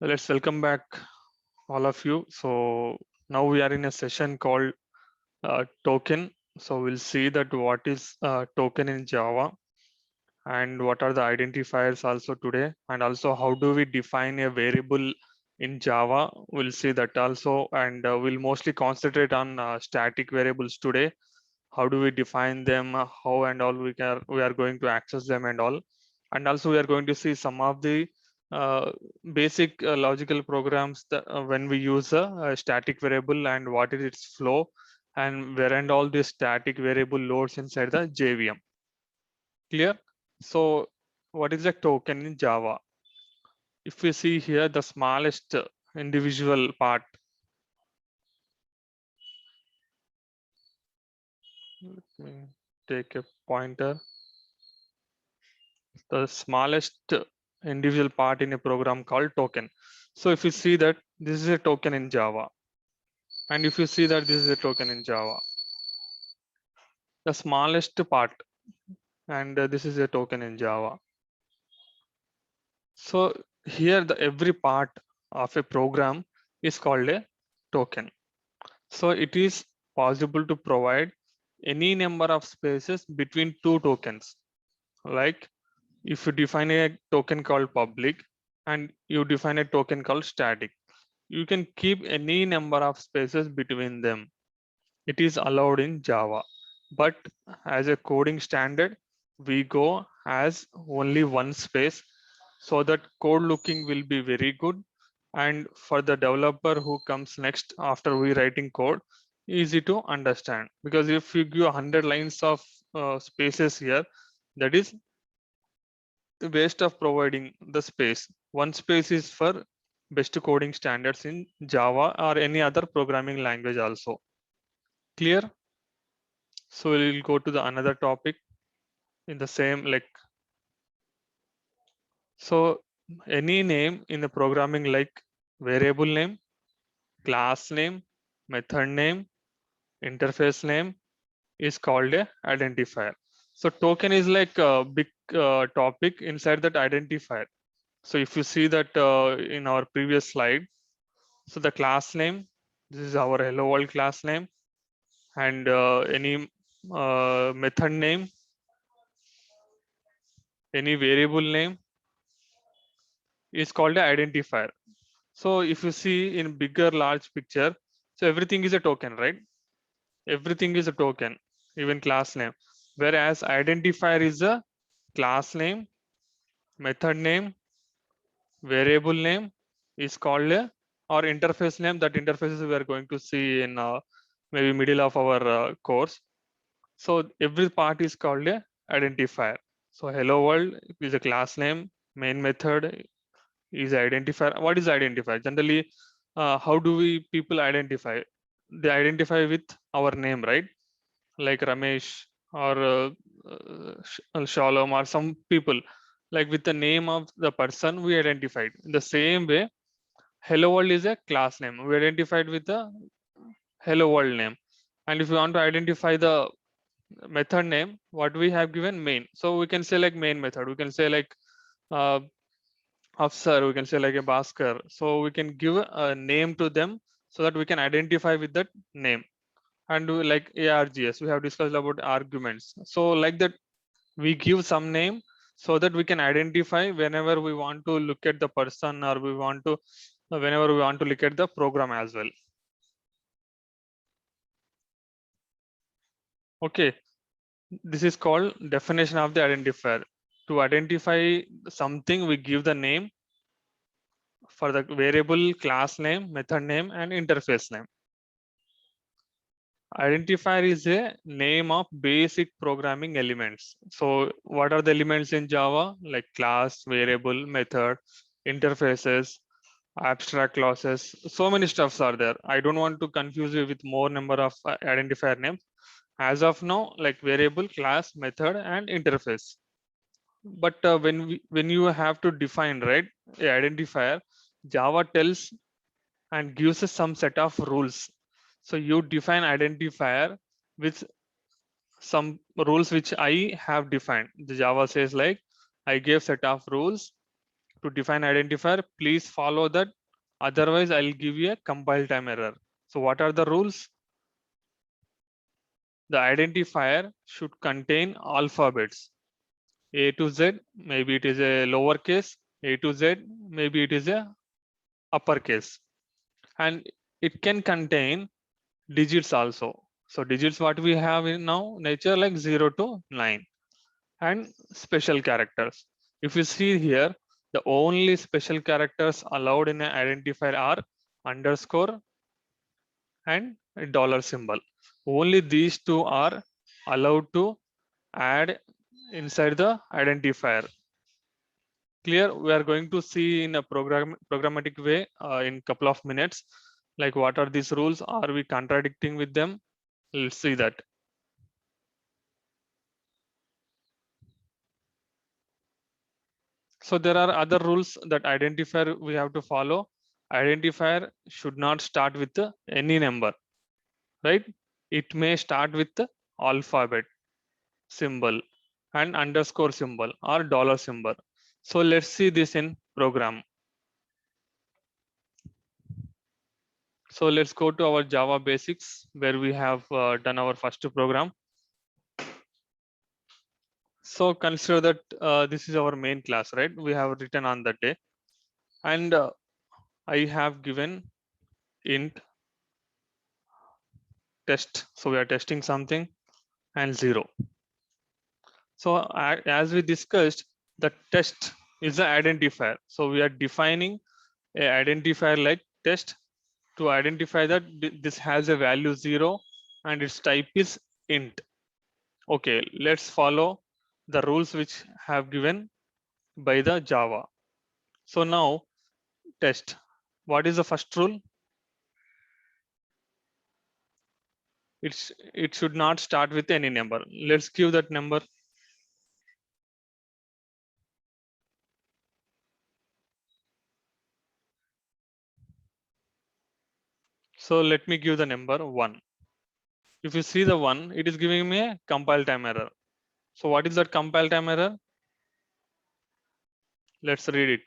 Let's welcome back all of you. So now we are in a session called token. So we'll see that what is token in Java and what are the identifiers also today, and also how do we define a variable in Java. We'll see that also, and we'll mostly concentrate on static variables today. How do we define them, how and all we are going to access them and all. And also we are going to see some of the uh, basic logical programs that, when we use a static variable and what is its flow and where and all this static variable loads inside the JVM. Clear? So what is a token in Java? If we see here the smallest individual part, let me take a pointer. The smallest individual part in a program called token. So if you see that this is a token in Java, and if you see that this is a token in Java, the smallest part, and this is a token in Java. So here the every part of a program is called a token. So it is possible to provide any number of spaces between two tokens. Like if you define a token called public and you define a token called static, you can keep any number of spaces between them. It is allowed in Java, but as a coding standard, we go as only one space so that code looking will be very good. And for the developer who comes next after we writing code, easy to understand. Because if you give 100 lines of spaces here, that is the waste of providing the space. One space is for best coding standards in Java or any other programming language also. Clear? So we'll go to the another topic in the same like, so any name in the programming like variable name, class name, method name, interface name is called a identifier. So token is like a big topic inside that identifier. So if you see that in our previous slide, so the class name, this is our hello world class name, and any method name, any variable name is called an identifier. So if you see in bigger large picture, so everything is a token, right? Everything is a token, even class name. Whereas identifier is a class name, method name, variable name is called a, or interface name. That interfaces we are going to see in maybe middle of our course. So every part is called a identifier. So hello world is a class name, main method is identifier. What is identifier? Generally, how do we people identify? They identify with our name, right? Like Ramesh or Shalom or some people, like with the name of the person we identified. In the same way, hello world is a class name. We identified with the hello world name. And if you want to identify the method name, what we have given main. So we can say like main method. We can say like uh, Afsar, we can say like a Bhaskar. So we can give a name to them so that we can identify with that name. And like ARGS, we have discussed about arguments. So like that, we give some name so that we can identify whenever we want to look at the person or we want to, whenever we want to look at the program as well. Okay, this is called definition of the identifier. To identify something, we give the name for the variable, class name, method name, and interface name. Identifier is a name of basic programming elements. So what are the elements in Java? Like class, variable, method, interfaces, abstract clauses. So many stuffs are there. I don't want to confuse you with more number of identifier names. As of now, like variable, class, method, and interface. But when you have to define, right, a identifier, Java tells and gives us some set of rules. So you define identifier with some rules which I have defined. The Java says like I gave set of rules to define identifier, please follow that. Otherwise, I'll give you a compile time error. So what are the rules? The identifier should contain alphabets A to Z. Maybe it is a lowercase A to Z. Maybe it is a uppercase, and it can contain digits also. So digits what we have in now nature like 0 to 9, and special characters. If you see here, the only special characters allowed in an identifier are underscore and a dollar symbol. Only these two are allowed to add inside the identifier. Clear? We are going to see in a programmatic way in couple of minutes, like what are these rules? Are we contradicting with them? Let's see that. So there are other rules that identifier we have to follow. Identifier should not start with any number, right? It may start with the alphabet symbol and underscore symbol or dollar symbol. So let's see this in program. So let's go to our Java basics where we have done our first program. So consider that this is our main class, right? We have written on that day, and I have given int test. So we are testing something and 0. So as we discussed, the test is the identifier. So we are defining a identifier like test to identify that this has a value 0 and its type is int. Okay, let's follow the rules which have given by the Java. So now test. What is the first rule? It should not start with any number. Let's give that number. So let me give the number 1. If you see the 1, it is giving me a compile time error. So what is that compile time error? Let's read it.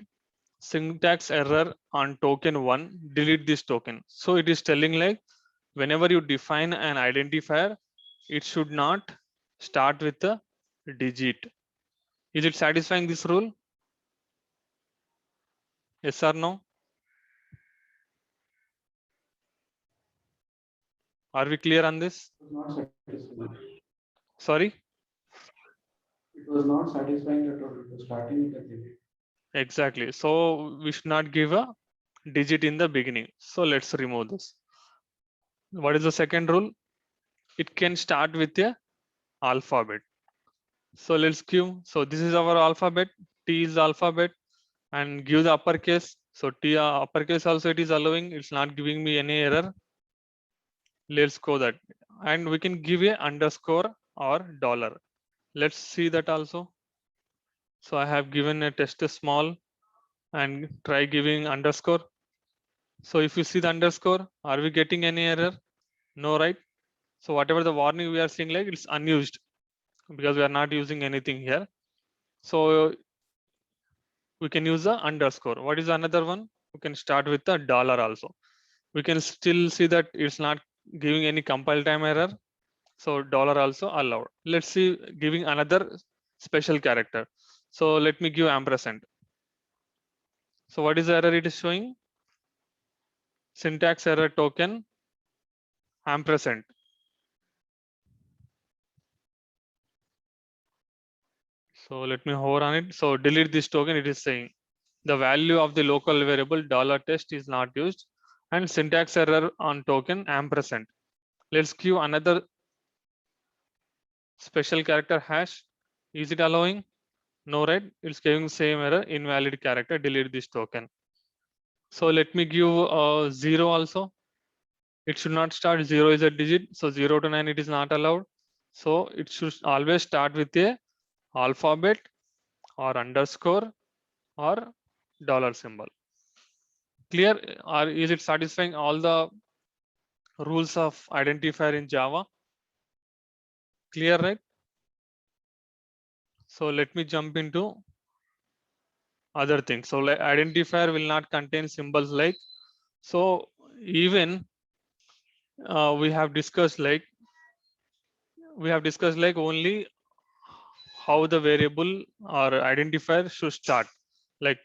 Syntax error on token 1, delete this token. So it is telling like whenever you define an identifier, it should not start with a digit. Is it satisfying this rule? Yes or no? Are we clear on this? Not satisfying. Sorry? It was not satisfying at all. It was starting with a digit. Exactly. So we should not give a digit in the beginning. So let's remove this. What is the second rule? It can start with a alphabet. So let's give. So this is our alphabet. T is alphabet, and give the uppercase. So T uppercase also it is allowing. It's not giving me any error. Let's go that, and we can give a underscore or dollar. Let's see that also. So I have given a test small and try giving underscore. So if you see the underscore, are we getting any error? No, right? So whatever the warning we are seeing, like it's unused because we are not using anything here. So we can use the underscore. What is another one? We can start with the dollar also. We can still see that it's not giving any compile time error. So dollar also allowed. Let's see giving another special character. So let me give ampersand. So what is the error it is showing? Syntax error token ampersand. So let me hover on it. So delete this token. It is saying the value of the local variable $test is not used, and syntax error on token ampersand. Let's give another special character hash. Is it allowing? No, right? It's giving same error, invalid character, delete this token. So let me give 0 also. It should not start 0 is a digit. So 0 to 9 it is not allowed. So it should always start with a alphabet or underscore or dollar symbol. Clear? Or is it satisfying all the rules of identifier in Java? Clear, right? So let me jump into other things. So like identifier will not contain symbols like, so even we have discussed like only how the variable or identifier should start, like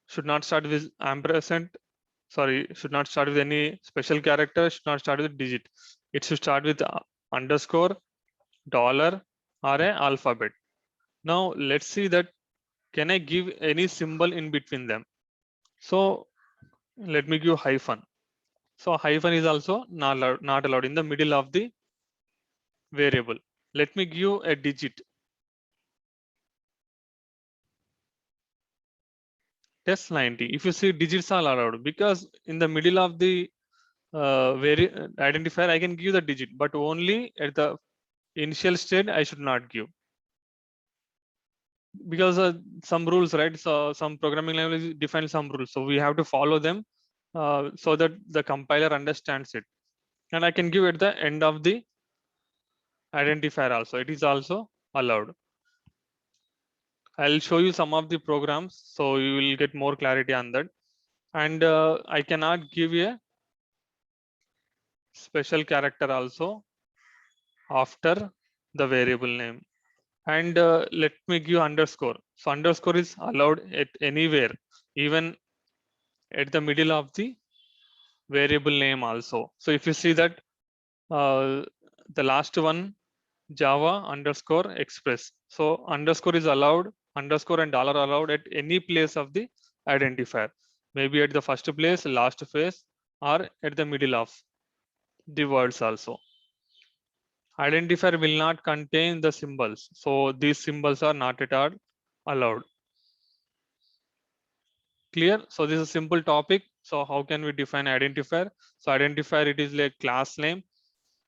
should not start with ampersand, sorry, should not start with any special character, should not start with digit. It should start with underscore, dollar, or a alphabet. Now let's see that can I give any symbol in between them? So let me give hyphen. So hyphen is also not allowed in the middle of the variable. Let me give a digit. Test 90. If you see digits are allowed, because in the middle of the identifier I can give the digit, but only at the initial state I should not give, because some rules, right? So some programming language define some rules, so we have to follow them so that the compiler understands it. And I can give at the end of the identifier also, it is also allowed. I'll show you some of the programs so you will get more clarity on that. And I cannot give a special character also after the variable name. And let me give underscore. So underscore is allowed at anywhere, even at the middle of the variable name also. So if you see that the last one, Java underscore express. So underscore is allowed, underscore and dollar allowed at any place of the identifier, maybe at the first place, last place, or at the middle of the words also. Identifier will not contain the symbols, so these symbols are not at all allowed. Clear? So this is a simple topic. So how can we define identifier? So identifier, it is like class name.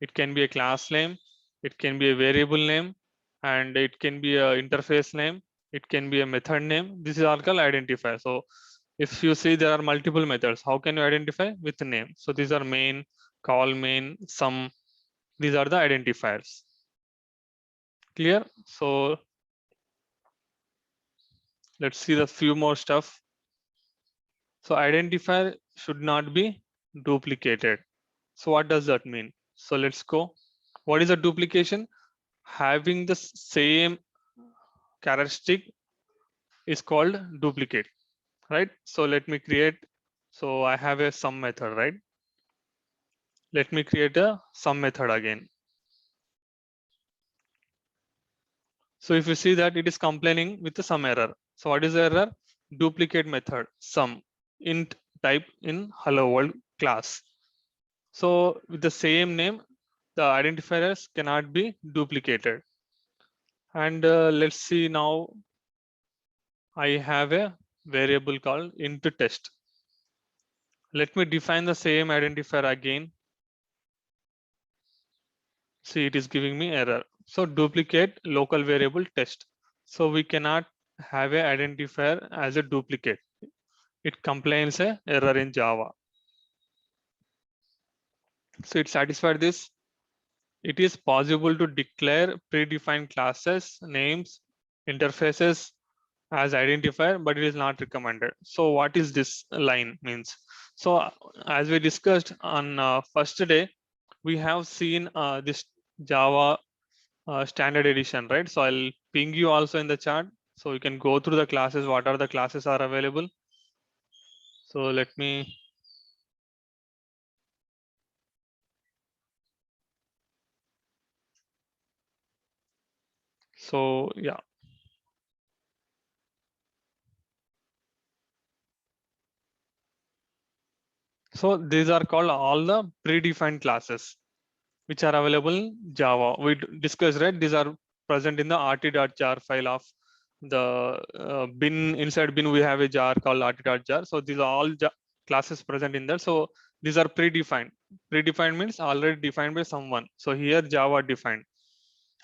It can be a class name, it can be a variable name, and it can be a interface name, it can be a method name. This is all called identifier. So if you see there are multiple methods, how can you identify? With the name. So these are main, call main, sum. These are the identifiers. Clear? So let's see the few more stuff. So identifier should not be duplicated. So what does that mean? So let's go. What is a duplication? Having the same characteristic is called duplicate, right? So let me create, so I have a sum method, right? Let me create a sum method again. So if you see that it is complaining with some error. So what is the error? Duplicate method sum int type in hello world class. So with the same name, the identifiers cannot be duplicated. And let's see now, I have a variable called int test. Let me define the same identifier again. See, it is giving me error. So duplicate local variable test. So we cannot have a identifier as a duplicate. It complains a error in Java. So it satisfied this. It is possible to declare predefined classes, names, interfaces as identifier, but it is not recommended. So what is this line means? So as we discussed on first day, we have seen this Java standard edition, right? So I'll ping you also in the chat so you can go through the classes, what are the classes are available. So let me, so yeah. So these are called all the predefined classes which are available in Java. We discussed, right? These are present in the rt.jar file of the bin. Inside bin, we have a jar called rt.jar. So these are all classes present in there. So these are predefined. Predefined means already defined by someone. So here Java defined.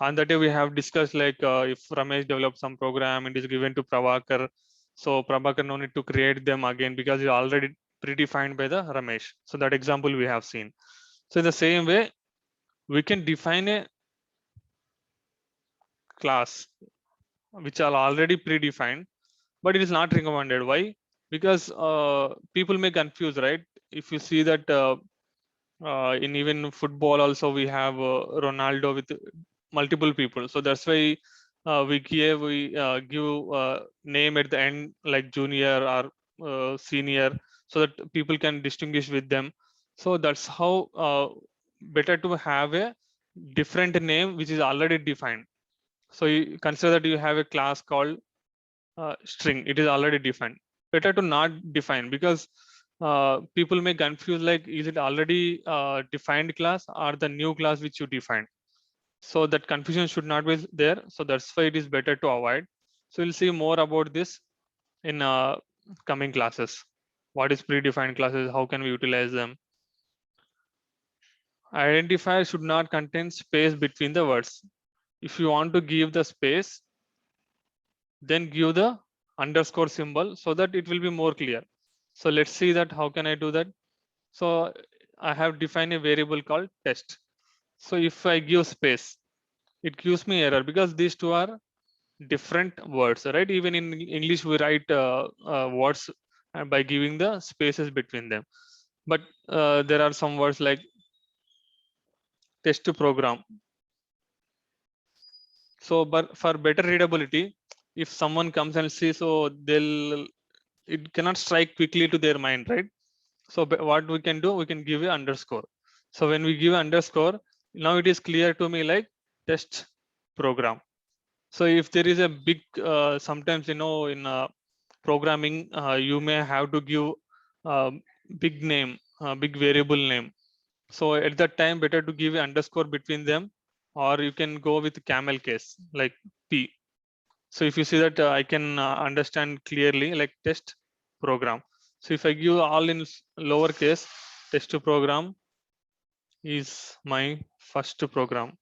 On that day, we have discussed like if Ramesh develops some program and is given to Prabhakar, so Prabhakar no need to create them again because it's already predefined by the Ramesh. So that example we have seen. So in the same way, we can define a class which are already predefined, but it is not recommended. Why? Because people may confuse, right? If you see that in even football also we have Ronaldo with multiple people, so that's why we give name at the end like junior or senior, so that people can distinguish with them. So that's how better to have a different name which is already defined. So you consider that you have a class called string, it is already defined. Better to not define, because people may confuse like is it already defined class or the new class which you defined. So that confusion should not be there, so that's why it is better to avoid. So we'll see more about this in coming classes. What is predefined classes, how can we utilize them? Identifier should not contain space between the words. If you want to give the space, then give the underscore symbol so that it will be more clear. So let's see that how can I do that. So I have defined a variable called test. So if I give space, it gives me error because these two are different words, right? Even in English we write words by giving the spaces between them, but there are some words like test to program. So but for better readability, if someone comes and sees, so they'll, it cannot strike quickly to their mind, right? So what we can do, we can give a underscore. So when we give underscore, now it is clear to me like test program. So if there is a big sometimes, you know, in programming you may have to give big name, big variable name. So at that time better to give a underscore between them, or you can go with camel case like p. So if you see that I can understand clearly like test program. So if I give all in lowercase, test program is my first program.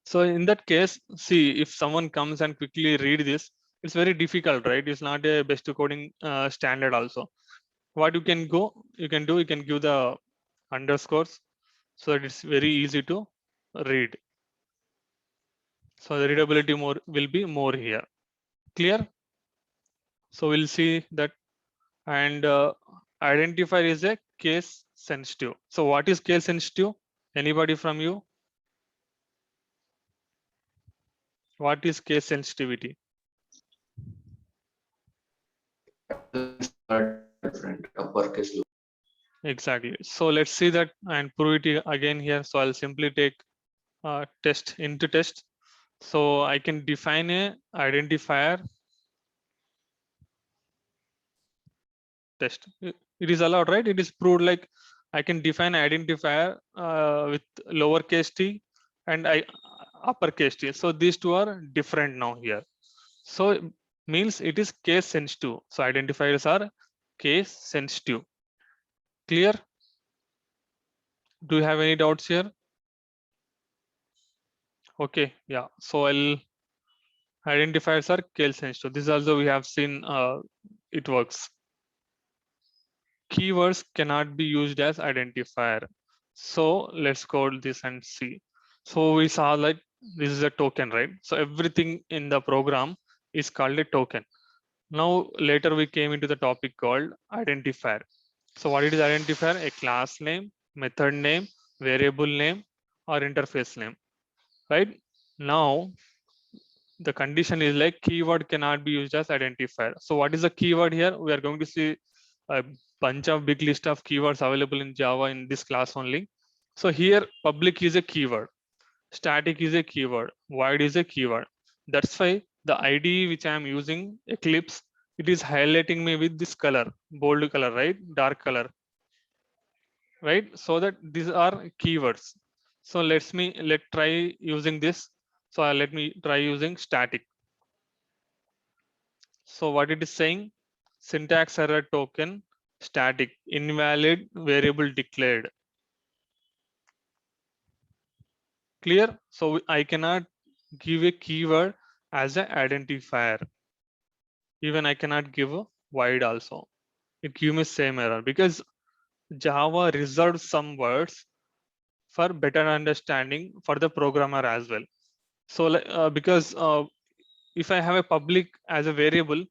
So in that case, see, if someone comes and quickly read this, it's very difficult, right? It's not a best coding standard also. What you can do, you can give the underscores so that it's very easy to read. So the readability more will be more here. Clear? So we'll see that. And identifier is a case sensitive. So what is case sensitive? Anybody from you? What is case sensitivity? Different uppercase. Exactly. So let's see that and prove it again here. So I'll simply take test into test. So I can define a identifier test. It is allowed, right? It is proved like I can define identifier with lowercase t and uppercase t. So these two are different now here. So means it is case sensitive. So identifiers are case sensitive. Clear? Do you have any doubts here? Okay, yeah. So I'll identifiers are case sensitive. This also we have seen it works. Keywords cannot be used as identifier. So let's code this and see. So we saw like this is a token, right? So everything in the program is called a token. Now later we came into the topic called identifier. So what it is identifier? A class name, method name, variable name, or interface name, right? Now the condition is like keyword cannot be used as identifier. So what is the keyword here? We are going to see a bunch of big list of keywords available in Java in this class only. So here public is a keyword, static is a keyword, void is a keyword. That's why the IDE which I am using, Eclipse, it is highlighting me with this color, bold color, right? Dark color, right? So that these are keywords. So let try using this. So let me try using static. So what it is saying, syntax error token static invalid variable declared. Clear? So I cannot give a keyword as an identifier. Even I cannot give a void also. It gives me same error because Java reserves some words for better understanding for the programmer as well. So because if I have a public as a variable,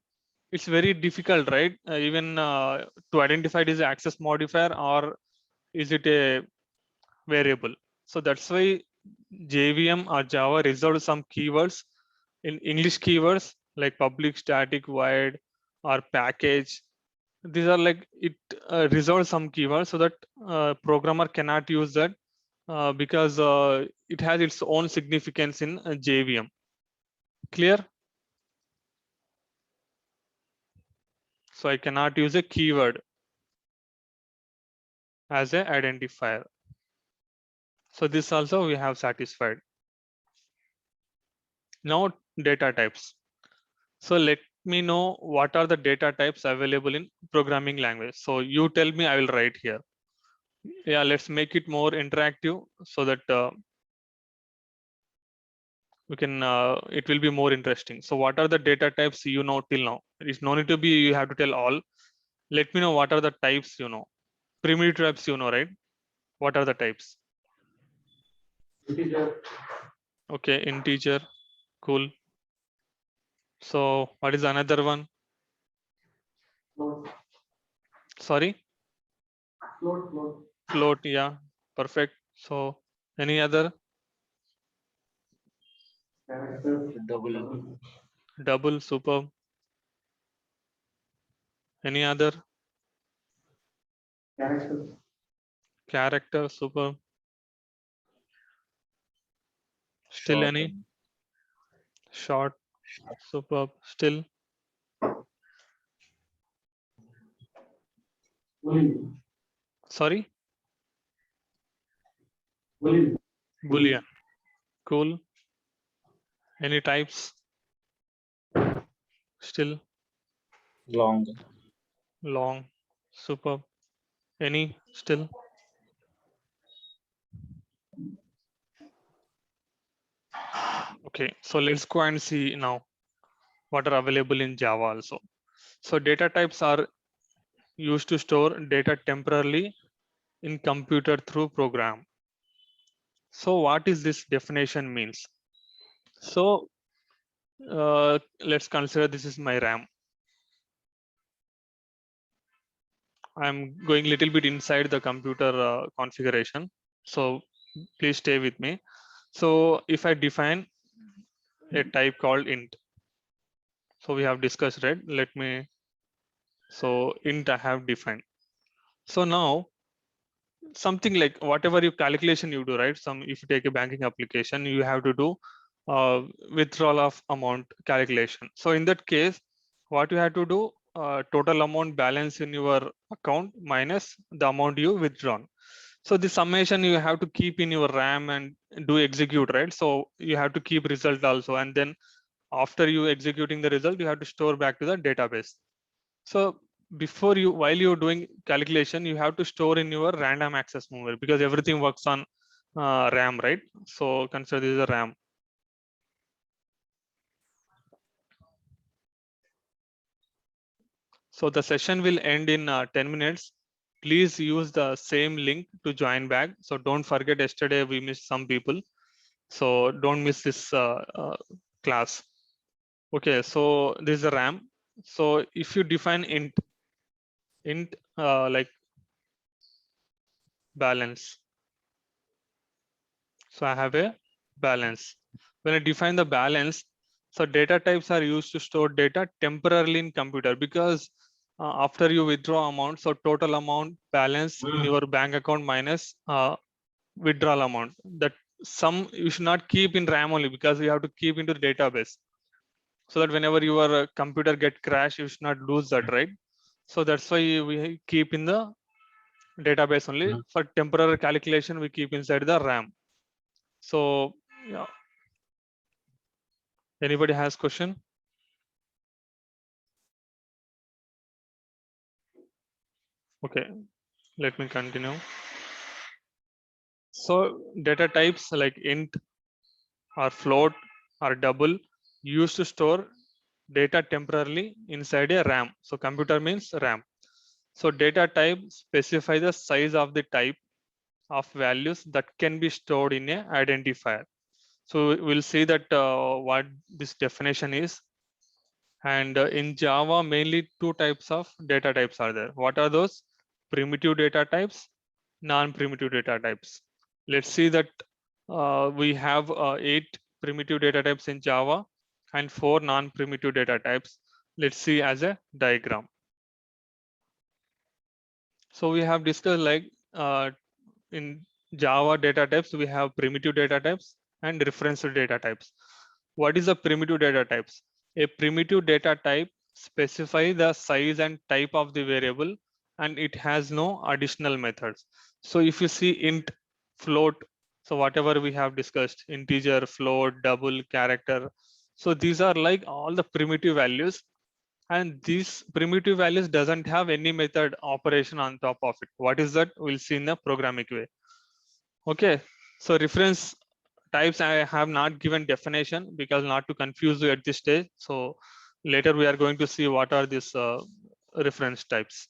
it's very difficult, right? Even to identify it is access modifier or is it a variable. So that's why JVM or Java reserved some keywords in English keywords like public, static, void, or package. These are like it reserves some keywords so that programmer cannot use that because it has its own significance in JVM. Clear? So I cannot use a keyword as a identifier. So this also we have satisfied. Now data types. So let me know what are the data types available in programming language. So you tell me, I will write here. Yeah, let's make it more interactive so that we can it will be more interesting. So what are the data types you know till now? It's no need to be you have to tell all. Let me know what are the types you know. Primitive types you know, right? What are the types? Integer, Okay, integer, cool. So what is another one? float, Sorry, float, float. Yeah, perfect. So any other? character, Double. Double, super. Any other? character, Character, super. Still Short. any? Short, superb. Still boolean, sorry, boolean, Boolean. Cool. Any types? Still Long. long, superb. Any? Still okay. So let's go and see now what are available in Java also. So data types are used to store data temporarily in computer through program. So what is this definition means? So let's consider this is my RAM. I'm going a little bit inside the computer configuration. So please stay with me. So if I define a type called int, so we have discussed, right? Let me, so int I have defined. So now something like whatever you calculation you do, right? Some if you take a banking application, you have to do withdrawal of amount calculation. So in that case, what you have to do, total amount balance in your account minus the amount you withdrawn. So the summation you have to keep in your RAM and do execute, right? So you have to keep result also, and then after you executing the result, you have to store back to the database. So before you, while you're doing calculation, you have to store in your random access memory because everything works on RAM, right? So consider this is a RAM. So the session will end in 10 minutes. Please use the same link to join back. So don't forget yesterday we missed some people. So don't miss this class. Okay, so this is a RAM. So if you define int like balance. So I have a balance. When I define the balance, so data types are used to store data temporarily in computer because after you withdraw amount, so total amount balance in your bank account minus withdrawal amount. That sum you should not keep in RAM only because you have to keep into the database. So that whenever your computer get crash, you should not lose that, right? So that's why we keep in the database only. For temporary calculation, we keep inside the RAM. So yeah, anybody has question? Okay, let me continue. So data types like int or float or double used to store data temporarily inside a RAM. So computer means RAM. So data type specify the size of the type of values that can be stored in a identifier. So we'll see that what this definition is. And in Java, mainly two types of data types are there. What are those? Primitive data types, non-primitive data types. Let's see that we have 8 primitive data types in Java and 4 non-primitive data types. Let's see as a diagram. So we have discussed like in Java data types, we have primitive data types and reference data types. What is a primitive data types? A primitive data type specifies the size and type of the variable, and it has no additional methods. So if you see int, float, so whatever we have discussed, integer, float, double, character. So these are like all the primitive values, and these primitive values doesn't have any method operation on top of it. What is that? We'll see in the programming way. Okay, so reference types I have not given definition because not to confuse you at this stage. So later we are going to see what are these reference types.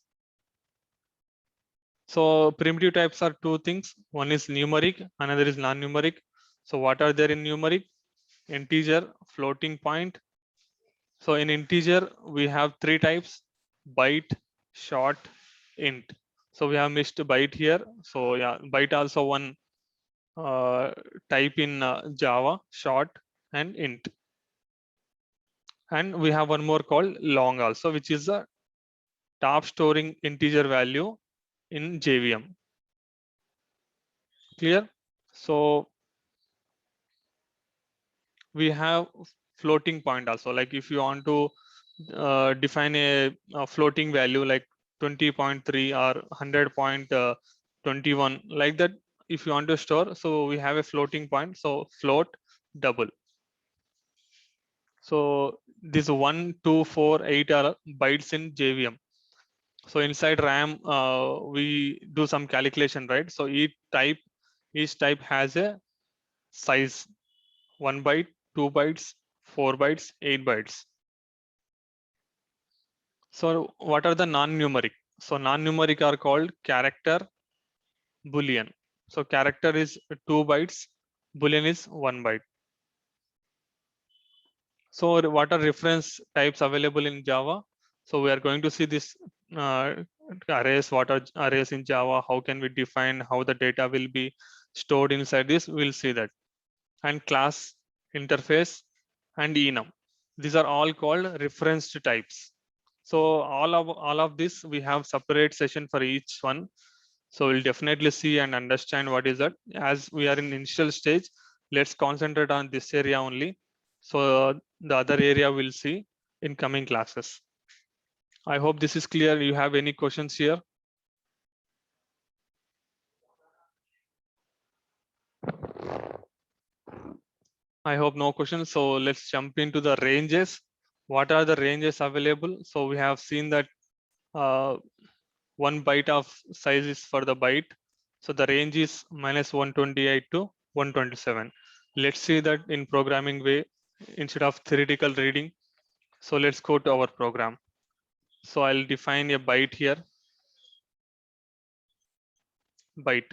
So primitive types are two things. One is numeric, another is non-numeric. So what are there in numeric? Integer, floating point. So in integer, we have 3 types: byte, short, int. So we have missed byte here. So yeah, byte also one type in Java, short and int. And we have one more called long also, which is a top storing integer value in JVM. Clear? So we have floating point also. Like if you want to define a floating value like 20.3 or 100.21 like that, if you want to store, so we have a floating point. So float double. So this 1, 2, 4, 8 are bytes in JVM. So inside RAM, we do some calculation, right? So each type has a size: 1 byte, 2 bytes, 4 bytes, 8 bytes. So what are the non-numeric? So non-numeric are called character, boolean. So character is 2 bytes, boolean is 1 byte. So what are reference types available in Java? So we are going to see this arrays, what are arrays in Java, how can we define how the data will be stored inside this, we'll see that. And class, interface, and enum. These are all called referenced types. So all of this, we have separate session for each one. So we'll definitely see and understand what is that. As we are in initial stage, let's concentrate on this area only. So the other area we'll see in coming classes. I hope this is clear. You have any questions here? I hope no questions. So let's jump into the ranges. What are the ranges available? So we have seen that 1 byte of size is for the byte. So the range is -128 to 127. Let's see that in programming way instead of theoretical reading. So let's go to our program. So I'll define a byte here. Byte.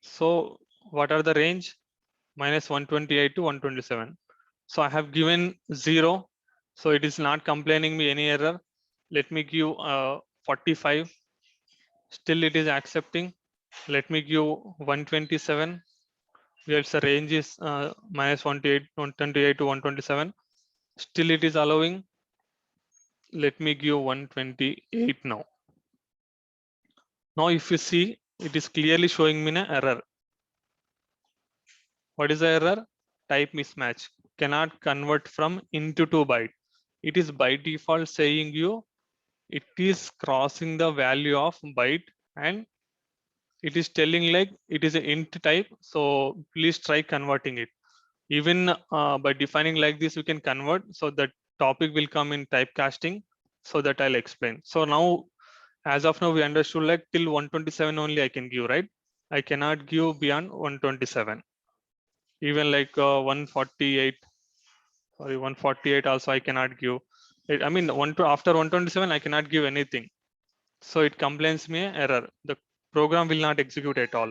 So what are the range? -128 to 127. So I have given 0. So it is not complaining me any error. Let me give 45. Still it is accepting. Let me give 127. Where the range is -128 to 127. Still it is allowing. Let me give 128 now. Now if you see, it is clearly showing me an error. What is the error? Type mismatch. Cannot convert from into to byte. It is by default saying you it is crossing the value of byte, and it is telling like it is an int type. So please try converting it. Even by defining like this, we can convert. So the topic will come in typecasting. So that I'll explain. So now, as of now, we understood like till 127 only I can give, right? I cannot give beyond 127. Even like 148, sorry, 148 also I cannot give. I mean, after 127, I cannot give anything. So it complains me error. The program will not execute at all.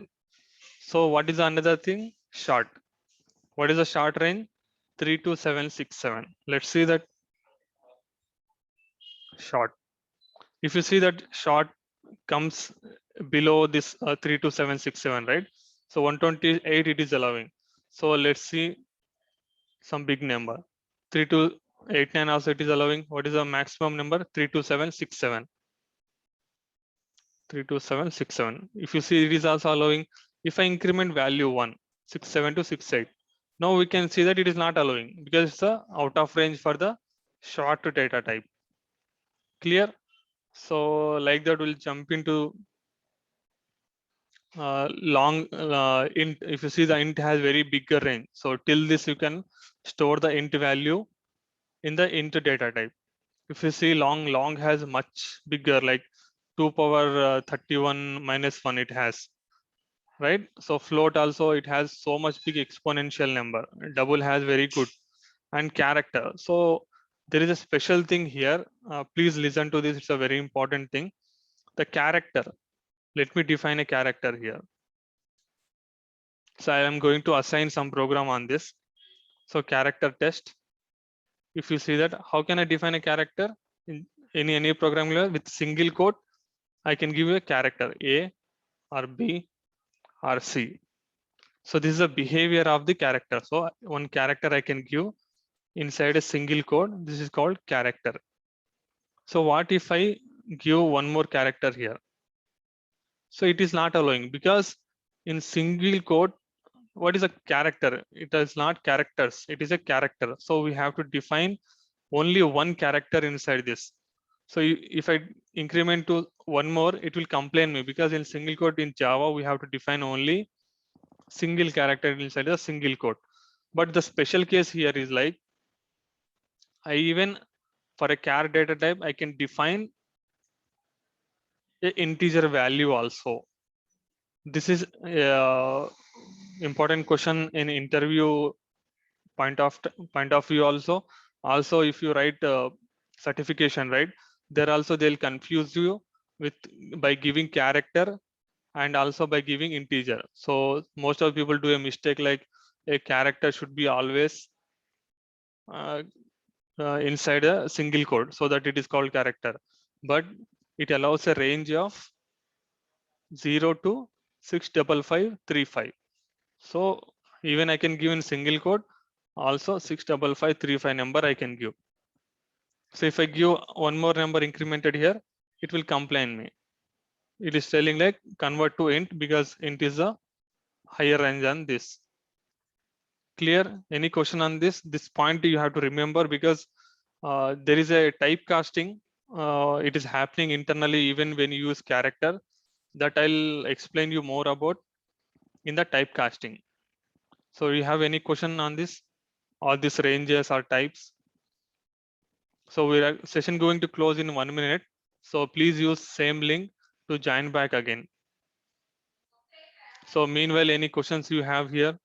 So what is another thing? Short. What is the short range? 32767. Let's see that short. If you see that short comes below this 32767, right? So 128 it is allowing. So let's see some big number. 3289 also it is allowing. What is the maximum number? 32767. 32767. If you see it is also allowing. If I increment value 1, 67 to 68. Now we can see that it is not allowing because it's out of range for the short data type. Clear? So like that we'll jump into long int. If you see the int has very bigger range, so till this you can store the int value in the int data type. If you see long has much bigger, like 2 power 31 minus 1 it has, right? So float also it has so much big exponential number. Double has very good, and character. So there is a special thing here. Please listen to this, it's a very important thing. The character, let me define a character here. So I am going to assign some program on this. So character test. If you see that, how can I define a character in any programming language with single quote? I can give you a character A or B or C. So this is the behavior of the character. So one character I can give inside a single quote. This is called character. So what if I give one more character here? So it is not allowing because in single quote, what is a character? It is not characters, it is a character. So we have to define only one character inside this. So if I increment to one more, it will complain me because in single quote in Java, we have to define only single character inside a single quote. But the special case here is like, I even for a char data type, I can define a integer value also. This is important question in interview point of view also. Also, if you write certification, right, there also they'll confuse you with by giving character and also by giving integer. So most of people do a mistake, like a character should be always inside a single quote so that it is called character, but it allows a range of 0 to 65535. So even I can give in single quote, also 65535 number I can give. So if I give one more number incremented here, it will complain me. It is telling like convert to int because int is a higher range than this. Clear? Any question on this? This point you have to remember because there is a typecasting. It is happening internally even when you use character. That I'll explain you more about in the typecasting. So you have any question on this? All these ranges or types? So we are session going to close in 1 minute. So please use same link to join back again. So meanwhile, any questions you have here?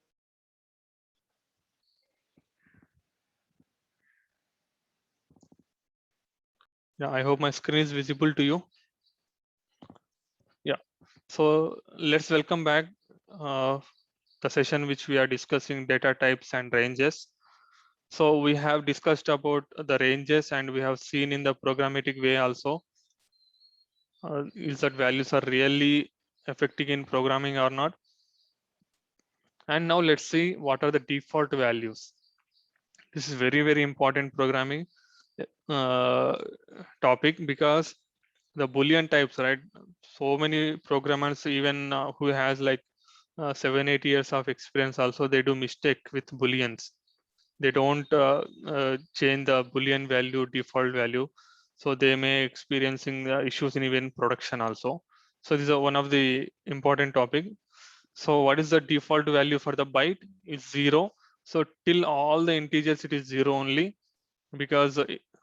Yeah, I hope my screen is visible to you. Yeah, so let's welcome back the session which we are discussing data types and ranges. So we have discussed about the ranges and we have seen in the programmatic way also is that values are really affecting in programming or not. And now let's see what are the default values. This is very important programming topic because the Boolean types, right? So many programmers, even who has like 7-8 years of experience, also they do mistake with Booleans. They don't change the Boolean value, default value. So they may experiencing issues in even production also. So this is one of the important topic. So what is the default value for the byte? It's 0. So till all the integers, it is 0 only, because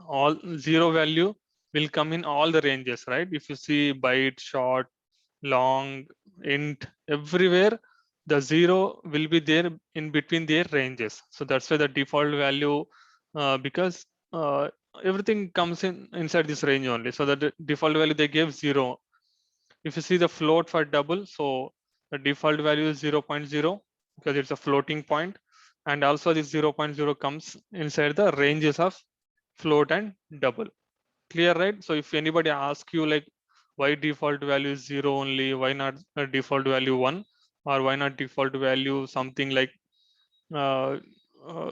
all 0 value will come in all the ranges, right? If you see byte, short, long, int, everywhere, the 0 will be there in between their ranges. So that's why the default value, because everything comes in inside this range only. So the default value they gave 0. If you see the float for double, so the default value is 0.0 because it's a floating point, And also this 0.0 comes inside the ranges of float and double. Clear, right? So if anybody asks you like why default value is 0 only, why not a default value 1, or why not default value something like uh, uh,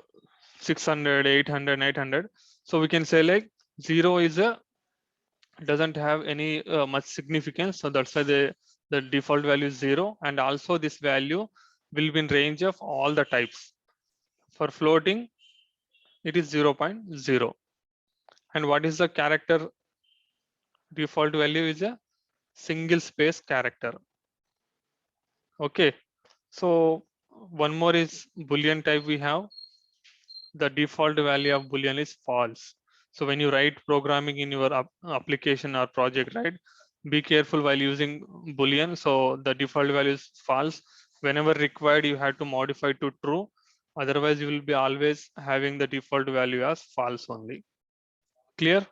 600, 800, 900. So we can say like 0 is a doesn't have any much significance. So that's why the default value is 0. And also this value will be in range of all the types. For floating, it is 0.0. And what is the character default value is a single space character. Okay. So one more is Boolean type we have. The default value of Boolean is false. So when you write programming in your application or project, right, be careful while using Boolean. So the default value is false. Whenever required, you have to modify to true. Otherwise, you will be always having the default value as false only. Clear?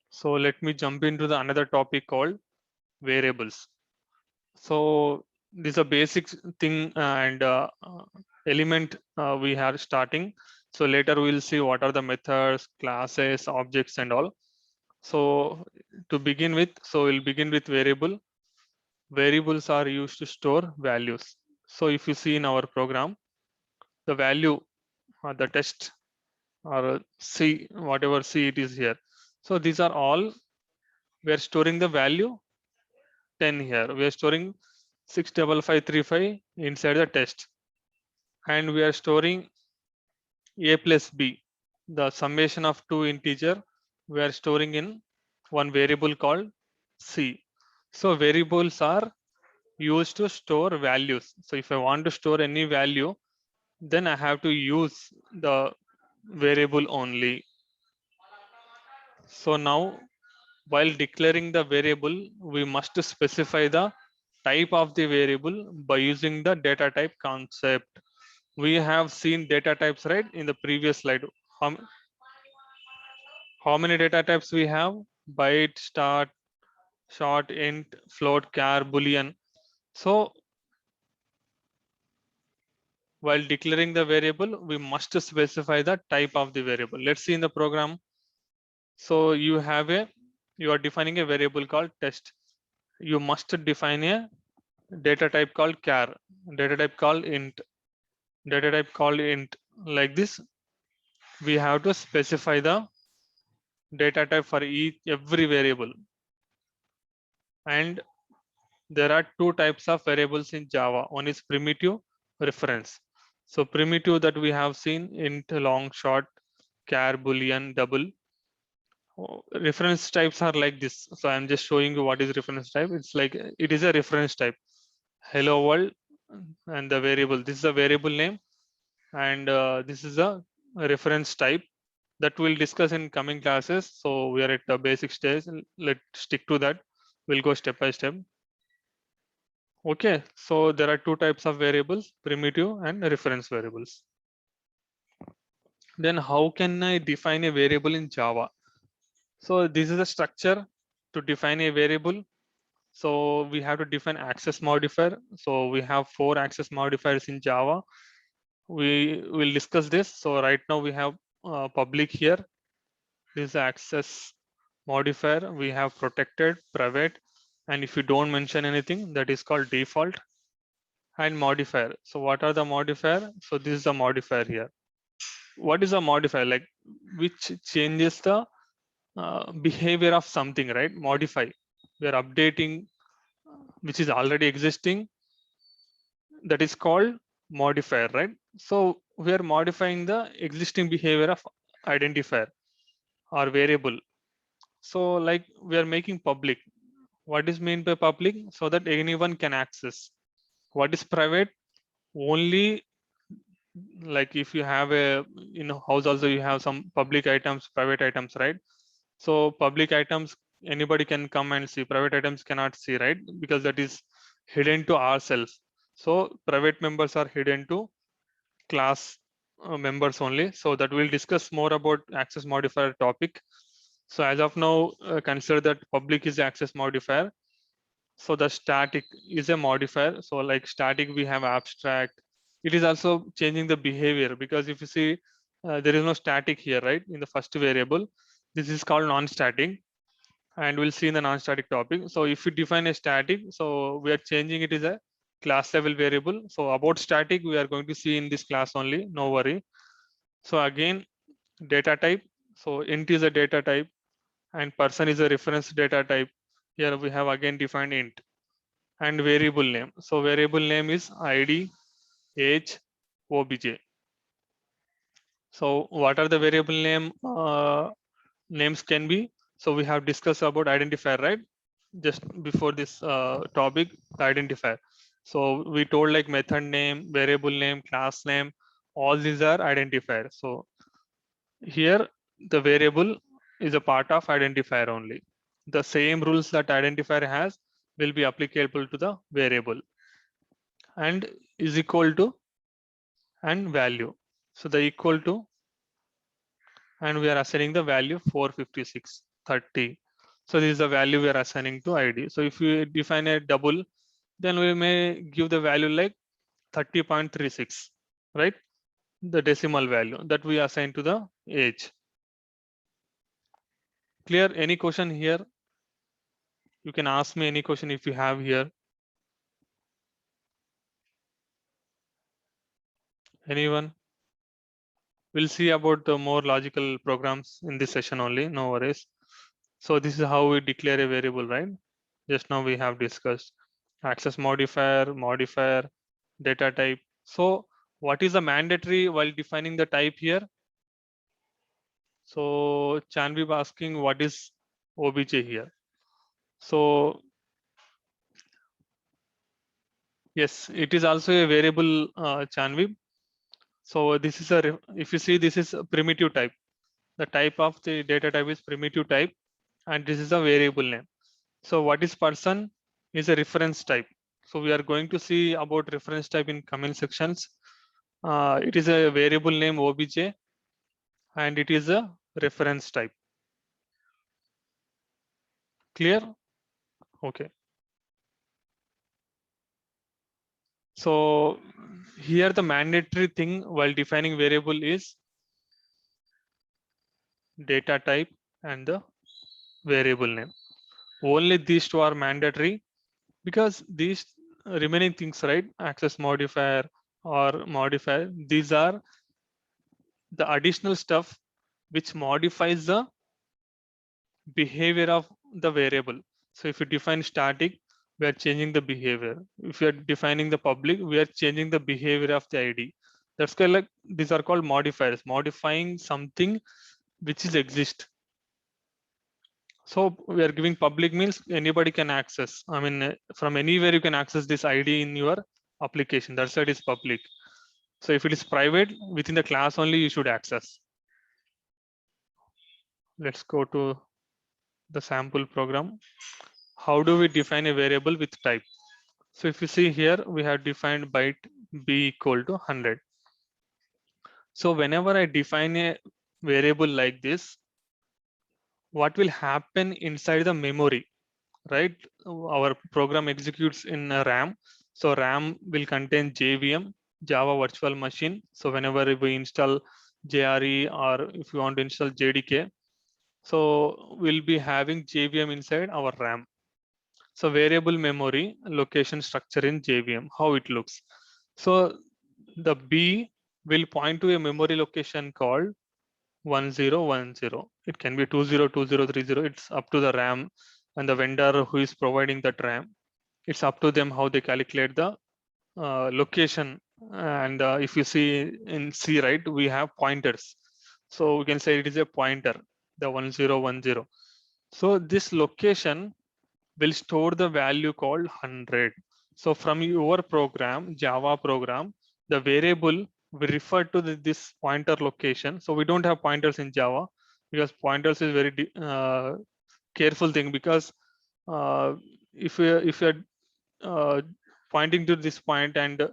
So let me jump into the another topic called variables. So this is a basic thing and element we are starting. So later we'll see what are the methods, classes, objects and all. So to begin with, so we'll begin with variable. Variables are used to store values. So if you see in our program, the value or the test or C, whatever C it is here. So these are all, we are storing the value 10 here. We are storing 65535 inside the test. And we are storing a plus b, the summation of two integer, we are storing in one variable called c. So variables are used to store values. So if I want to store any value, then I have to use the variable only. So now while declaring the variable, we must specify the type of the variable by using the data type concept. We have seen data types, right, in the previous slide. How many data types we have? Byte, start, short, int, float, char, boolean. So while declaring the variable, we must specify the type of the variable. Let's see in the program. So you are defining a variable called test. You must define a data type called char, data type called int, data type called int. Like this, we have to specify the data type for every variable. And there are two types of variables in Java. One is primitive, reference. So primitive that we have seen int, long, short, char, boolean, double. Reference types are like this. So I'm just showing you what is reference type. It's like it is a reference type. Hello world and the variable. This is a variable name, and this is a reference type that we'll discuss in coming classes. So we are at the basic stage. Let's stick to that. We'll go step by step. Okay, so there are two types of variables, primitive and reference variables. Then how can I define a variable in Java? So this is a structure to define a variable. So we have to define access modifier. So we have 4 access modifiers in Java. We will discuss this. So right now we have public here. This is access modifier. We have protected, private, and if you don't mention anything, that is called default. And modifier. So what are the modifier? So this is the modifier here. What is a modifier? Like which changes the behavior of something, right? Modify. We are updating which is already existing. That is called modifier, right? So we are modifying the existing behavior of identifier or variable. So like we are making public. What is meant by public? So that anyone can access. What is private? Only like if you have a in a house also you have some public items, private items, right? So public items anybody can come and see, private items cannot see, right? Because that is hidden to ourselves. So private members are hidden to class members only. So that we'll discuss more about access modifier topic. So as of now, consider that public is access modifier. So the static is a modifier. So like static, we have abstract, it is also changing the behavior, because if you see there is no static here, right? In the first variable, this is called non-static, and we'll see in the non-static topic. So if you define a static, so we are changing it as a class level variable. So about static, we are going to see in this class only, no worry. So again, data type. So int is a data type and person is a reference data type. Here we have again defined int and variable name. So variable name is id, age, obj. So what are the variable name names can be? So we have discussed about identifier, right? Just before this topic, the identifier. So we told like method name, variable name, class name, all these are identifiers. So here the variable is a part of identifier only. The same rules that identifier has will be applicable to the variable, and is equal to and value. So the equal to, and we are assigning the value 45630. So this is the value we are assigning to id. So if we define a double, then we may give the value like 30.36, right? The decimal value that we assign to the age. Clear? Any question here? You can ask me any question if you have here. Anyone? We'll see about the more logical programs in this session only, no worries. So this is how we declare a variable, right? Just now we have discussed access modifier, data type. So what is the mandatory while defining the type here? So Chanvi asking what is obj here. So yes, it is also a variable, Chanvi. So this is a, if you see, this is a primitive type. The type of the data type is primitive type, and this is a variable name. So what is person is a reference type. So we are going to see about reference type in comment sections. It is a variable name obj, and it is a reference type. Clear? Okay. So here the mandatory thing while defining variable is data type and the variable name. Only these two are mandatory, because these remaining things, right? Access modifier or modifier, these are the additional stuff which modifies the behavior of the variable. So if you define static, we are changing the behavior. If you are defining the public, we are changing the behavior of the ID. That's kind of like, these are called modifiers, modifying something which is exist. So we are giving public means anybody can access. I mean, from anywhere you can access this ID in your application. That's why it is public. So if it is private, within the class only you should access. Let's go to the sample program. How do we define a variable with type? So if you see here, we have defined byte b equal to 100. So whenever I define a variable like this, what will happen inside the memory, right? Our program executes in a RAM. So RAM will contain JVM, Java Virtual Machine. So whenever we install JRE, or if you want to install JDK, so we'll be having JVM inside our RAM. So variable memory location structure in JVM, how it looks. So the B will point to a memory location called 1010. It can be 202030. It's up to the RAM and the vendor who is providing that RAM. It's up to them how they calculate the location. And if you see in C, right, we have pointers. So we can say it is a pointer, the 1010. So this location will store the value called 100. So from your program, Java program, the variable will refer to this pointer location. So we don't have pointers in Java, because pointers is very careful thing, because if you're pointing to this point, and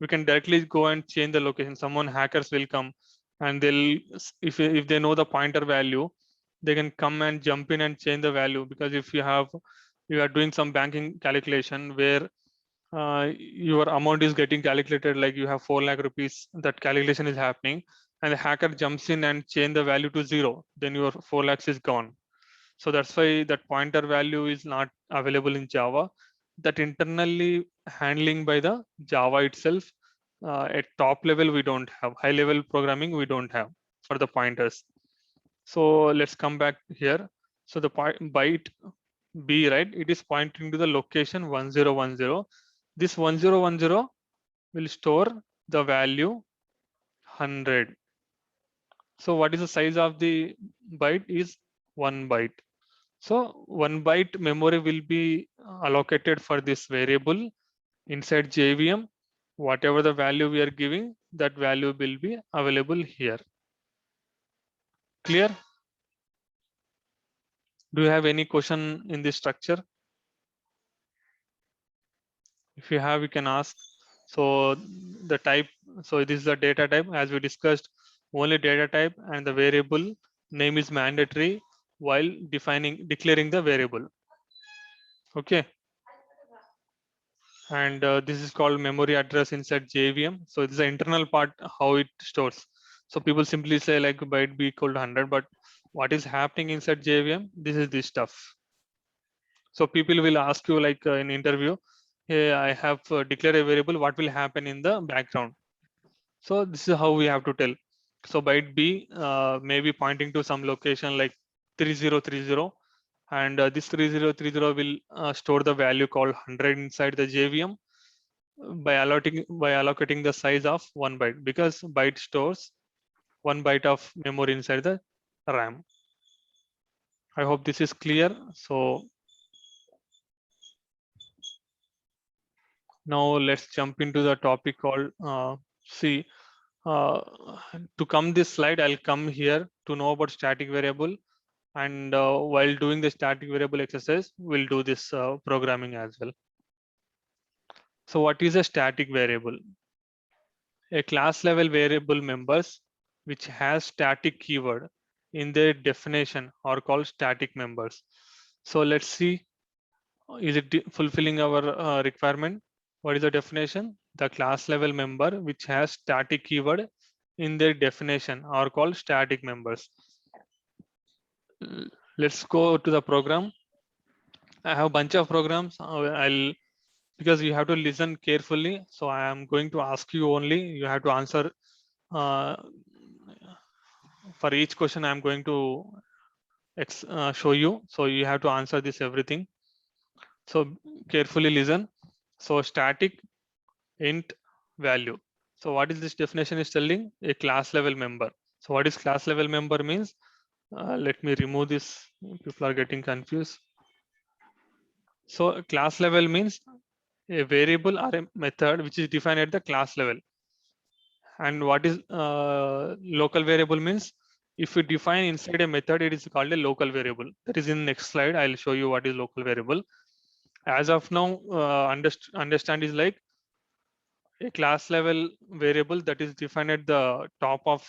we can directly go and change the location. Someone hackers will come, and they'll, if they know the pointer value, they can come and jump in and change the value. Because if you are doing some banking calculation where your amount is getting calculated, like you have 4 lakh rupees, that calculation is happening, and the hacker jumps in and change the value to 0, then your 4 lakhs is gone. So that's why that pointer value is not available in Java. That internally handling by the Java itself. At top level, we don't have. High level programming, we don't have for the pointers. So let's come back here. So the byte B, right? It is pointing to the location 1010. This 1010 will store the value 100. So what is the size of the byte is 1 byte. So 1 byte memory will be allocated for this variable inside JVM. Whatever the value we are giving, that value will be available here. Clear? Do you have any question in this structure? If you have, you can ask. So the type, so this is the data type as we discussed, only data type and the variable name is mandatory while declaring the variable. Okay. And this is called memory address inside JVM. So this is the internal part, how it stores. So people simply say like byte be equal to 100, but what is happening inside JVM? This is this stuff. So people will ask you like in interview, hey, I have declared a variable, what will happen in the background? So this is how we have to tell. So byte B may be pointing to some location like 3030, and this 3030 will store the value called 100 inside the JVM by allocating the size of 1 byte, because byte stores 1 byte of memory inside the RAM. I hope this is clear. So now let's jump into the topic called C. To come this slide, I'll come here to know about static variable, and while doing the static variable exercise, we'll do this programming as well. So what is a static variable? A class level variable members which has static keyword in their definition are called static members. So let's see, is it fulfilling our requirement? What is the definition? The class level member which has static keyword in their definition are called static members. Let's go to the program. I have a bunch of programs. Because you have to listen carefully. So I am going to ask you only. You have to answer for each question. I am going to show you. So you have to answer this everything. So carefully listen. So static int value. So what is this definition is telling? A class level member. So what is class level member means? Let me remove this. People are getting confused. So class level means a variable or a method which is defined at the class level. And what is local variable means? If you define inside a method, it is called a local variable. That is in the next slide. I'll show you what is local variable. As of now, understand is like a class level variable that is defined at the top of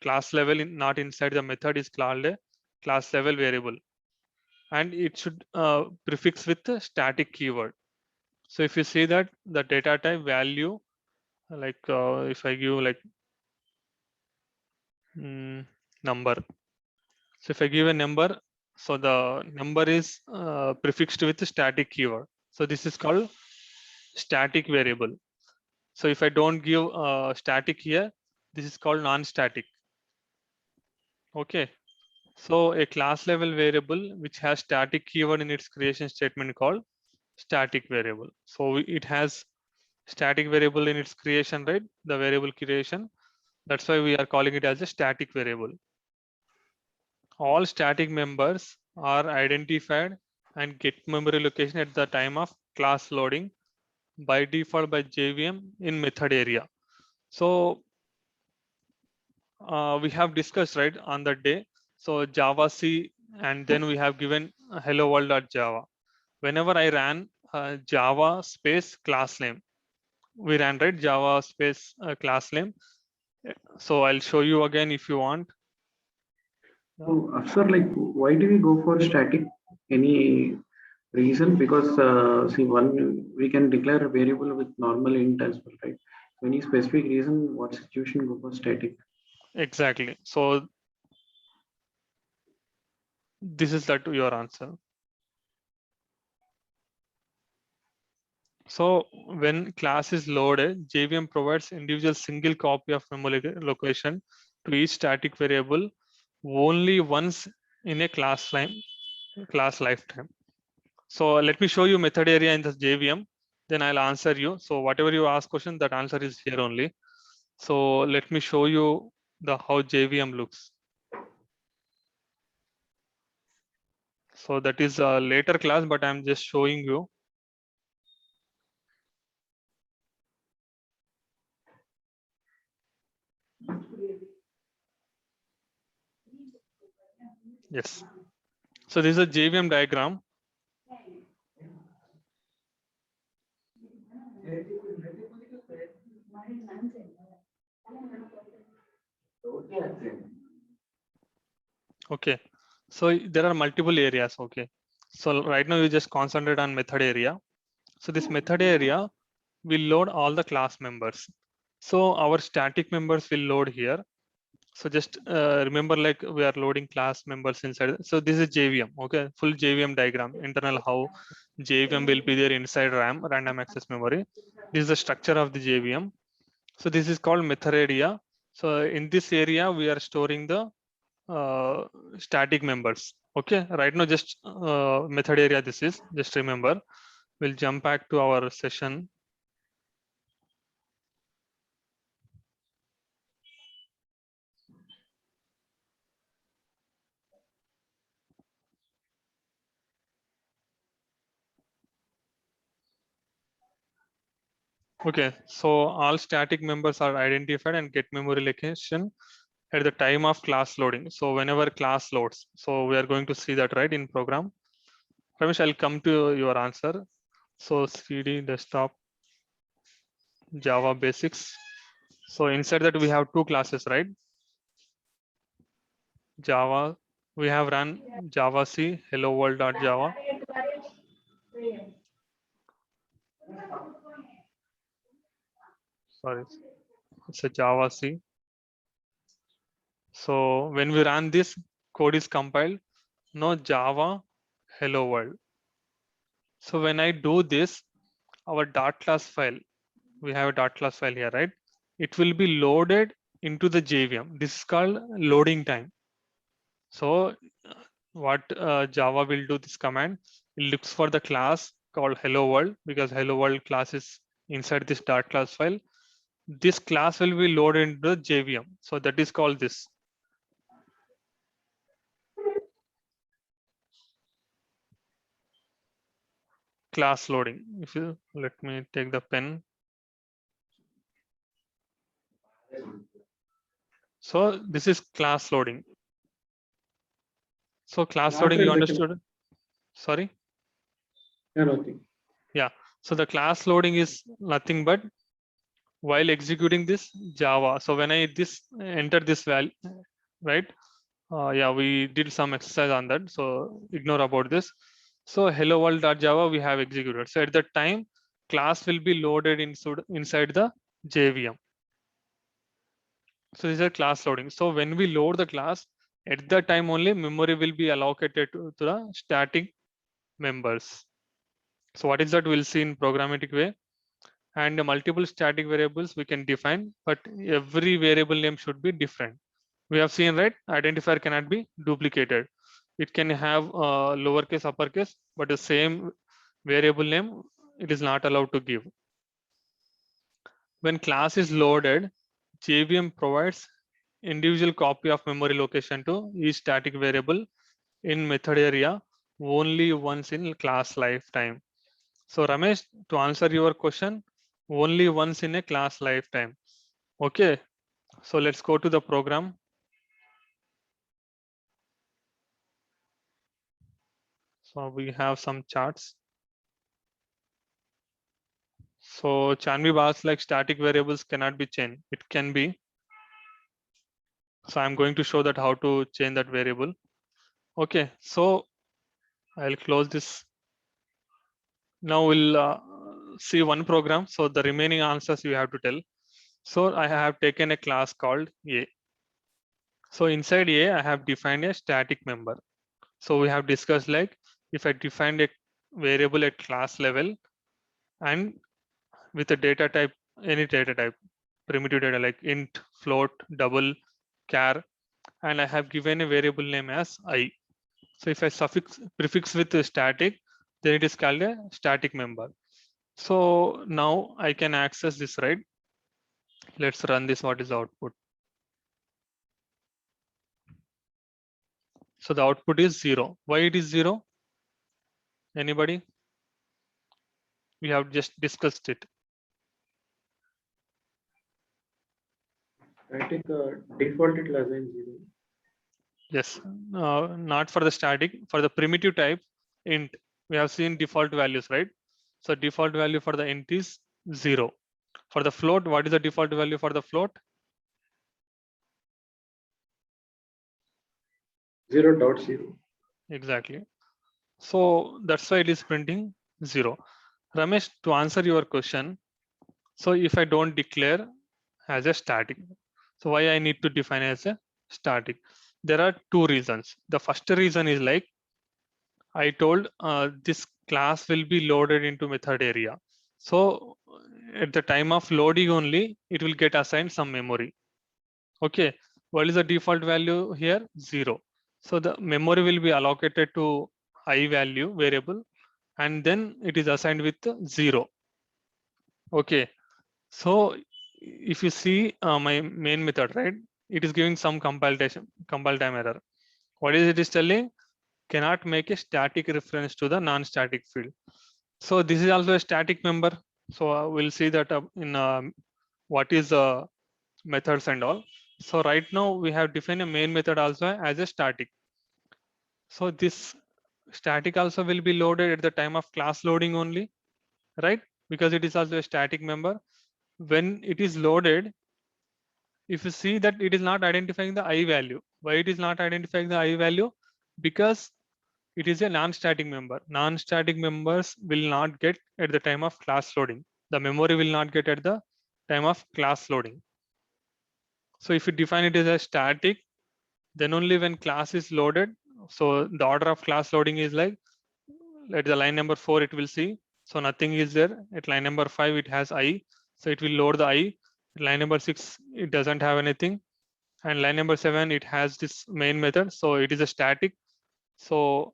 class level, not inside the method, is called a class level variable. And it should prefix with the static keyword. So if you see that the data type value, like if I give like number. So if I give a number, so the number is prefixed with the static keyword. So this is called static variable. So if I don't give static here, this is called non-static. Okay. So a class level variable which has static keyword in its creation statement called static variable. So it has static variable in its creation, right? The variable creation. That's why we are calling it as a static variable. All static members are identified and get memory location at the time of class loading by default by JVM in method area. So we have discussed right on that day. So Java C, and then we have given hello world.java. Whenever I ran Java space class name, we ran right Java space class name. So I'll show you again if you want. So, sir, like, why do we go for static? Any Reason because see one we can declare a variable with normal int as well, right? So any specific reason what situation go for static? Exactly. So this is that your answer. So when class is loaded, JVM provides individual single copy of memory location to each static variable only once in a class lifetime. So let me show you method area in the JVM, then I'll answer you. So whatever you ask question, that answer is here only. So let me show you the how JVM looks. So that is a later class, but I'm just showing you. Yes. So this is a JVM diagram. Okay. So there are multiple areas. Okay. So right now you just concentrate on method area. So this method area will load all the class members. So our static members will load here. So just remember, like we are loading class members inside. So this is JVM, okay, full JVM diagram, internal how JVM will be there inside RAM, random access memory. This is the structure of the JVM. So this is called method area. So in this area, we are storing the static members. Okay, right now just method area. This is just remember. We'll jump back to our session. Okay, so all static members are identified and get memory location at the time of class loading. So whenever class loads, so we are going to see that right in program. Ramesh, I'll come to your answer. So CD desktop Java basics. So inside that we have two classes, right? Java, we have run Java C hello world.java. Sorry, it's a Java C. So when we run this, code is compiled, no Java hello world. So when I do this, our dot class file, we have a dot class file here, right? It will be loaded into the JVM. This is called loading time. So what Java will do this command, it looks for the class called hello world, because hello world class is inside this dot class file. This class will be loaded into the JVM. So that is called this. Class loading. If you let me take the pen. So this is class loading. So class loading, you understood? Sorry. Yeah. So the class loading is nothing but while executing this Java. So when I enter this value, right? Yeah, we did some exercise on that. So ignore about this. So hello world.java we have executed. So at that time, class will be loaded inside the JVM. So this is a class loading. So when we load the class, at that time only memory will be allocated to the static members. So what is that? We'll see in programmatic way. And the multiple static variables we can define, but every variable name should be different. We have seen, right? Identifier cannot be duplicated. It can have lowercase, uppercase, but the same variable name, it is not allowed to give. When class is loaded, JVM provides individual copy of memory location to each static variable in method area only once in class lifetime. So Ramesh, to answer your question, only once in a class lifetime. Okay, so let's go to the program. So we have some charts. So Chanvi bars like static variables cannot be changed. It can be. So I'm going to show that how to change that variable. Okay, so I'll close this Now we'll see one program. So the remaining answers you have to tell. So I have taken a class called A. So inside A, I have defined a static member. So we have discussed like if I defined a variable at class level and with a data type, any data type, primitive data like int, float, double, char, and I have given a variable name as I. So if I prefix with a static, then it is called a static member. So now I can access this, right? Let's run this. What is the output? So the output is 0. Why it is 0? Anybody? We have just discussed it. Static default it will assign 0. Yes, not for the static, for the primitive type int, we have seen default values, right? So default value for the int is 0. For the float, what is the default value for the float? 0.0. Exactly. So that's why it is printing 0. Ramesh, to answer your question, so if I don't declare as a static, so why I need to define as a static? There are two reasons. The first reason is like I told this class will be loaded into method area. So at the time of loading only, it will get assigned some memory. Okay, what is the default value here? 0. So the memory will be allocated to I value variable and then it is assigned with 0. Okay, so if you see my main method, right, it is giving some compile time error. What is it is telling? Cannot make a static reference to the non-static field. So this is also a static member. So we'll see that in what is methods and all. So right now we have defined a main method also as a static. So this static also will be loaded at the time of class loading only, right? Because it is also a static member. When it is loaded, if you see that it is not identifying the I value. Why it is not identifying the I value? Because it is a non-static member. Non-static members will not get at the time of class loading. The memory will not get at the time of class loading. So if you define it as a static, then only when class is loaded. So the order of class loading is like at the line number 4, it will see. So nothing is there. At line number 5, it has I. So it will load the I. At line number 6, it doesn't have anything. And line number 7, it has this main method. So it is a static. So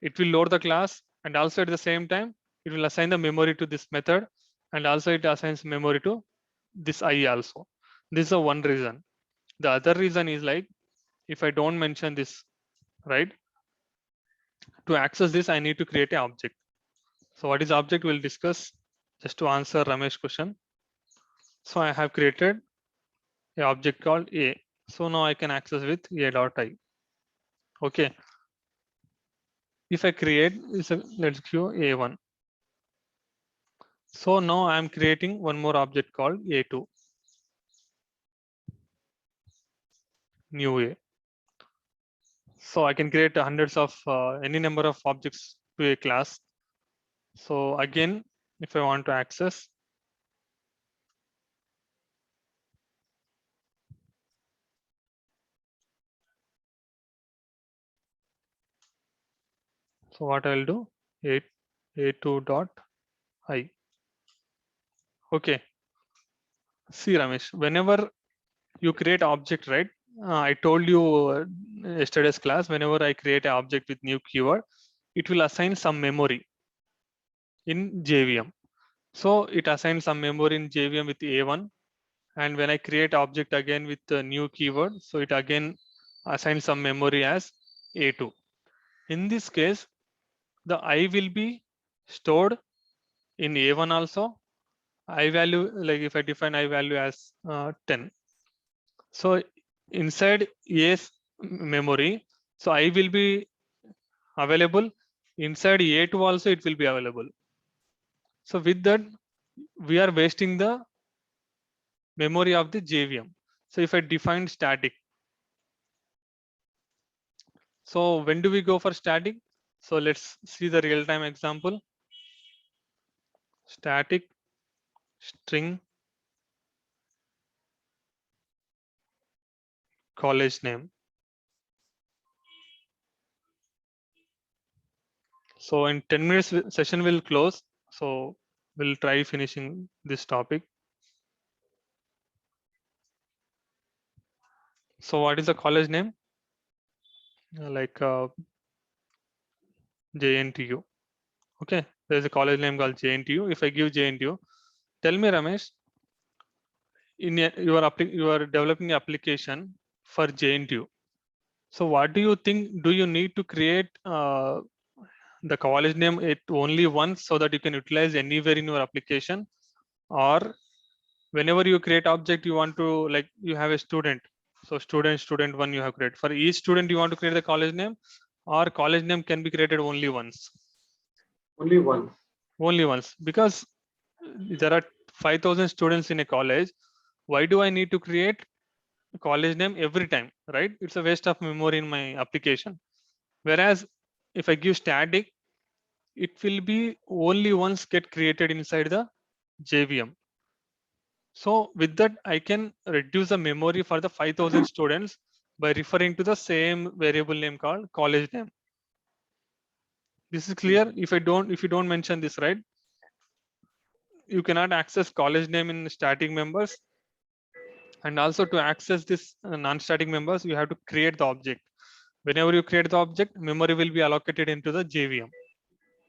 it will load the class and also at the same time, it will assign the memory to this method and also it assigns memory to this I also. This is the one reason. The other reason is like, if I don't mention this, right? To access this, I need to create an object. So what is object we'll discuss just to answer Ramesh question. So I have created an object called A. So now I can access with A.I. Okay. If I create, let's give A1. So now I'm creating one more object called A2, new A. So I can create hundreds of any number of objects to a class. So again, if I want to access, so what I'll do, A2.I. Okay. See Ramesh, whenever you create object, right? I told you yesterday's class, whenever I create an object with new keyword, it will assign some memory in JVM. So it assigns some memory in JVM with A1. And when I create object again with the new keyword, so it again assigns some memory as A2. In this case, the I will be stored in A1 also. I value, like if I define I value as 10. So inside A's memory, so I will be available. Inside A2 also it will be available. So with that, we are wasting the memory of the JVM. So if I define static, so when do we go for static? So let's see the real-time example. static string college name. So in 10 minutes session will close. So we'll try finishing this topic. So what is the college name? Like JNTU. Okay, there's a college name called JNTU. If I give JNTU, tell me Ramesh, you are developing an application for JNTU. So what do you think? Do you need to create the college name it only once so that you can utilize anywhere in your application, or whenever you create object you want to, like you have a student, so student one you have created, for each student you want to create the college name, or college name can be created only once? Only one. Only once, because there are 5,000 students in a college. Why do I need to create a college name every time, right? It's a waste of memory in my application. Whereas if I give static, it will be only once get created inside the JVM. So with that, I can reduce the memory for the 5,000 students by referring to the same variable name called college name. This is clear. If you don't mention this, right, you cannot access college name in static members. And also to access this non-static members, you have to create the object. Whenever you create the object, memory will be allocated into the JVM.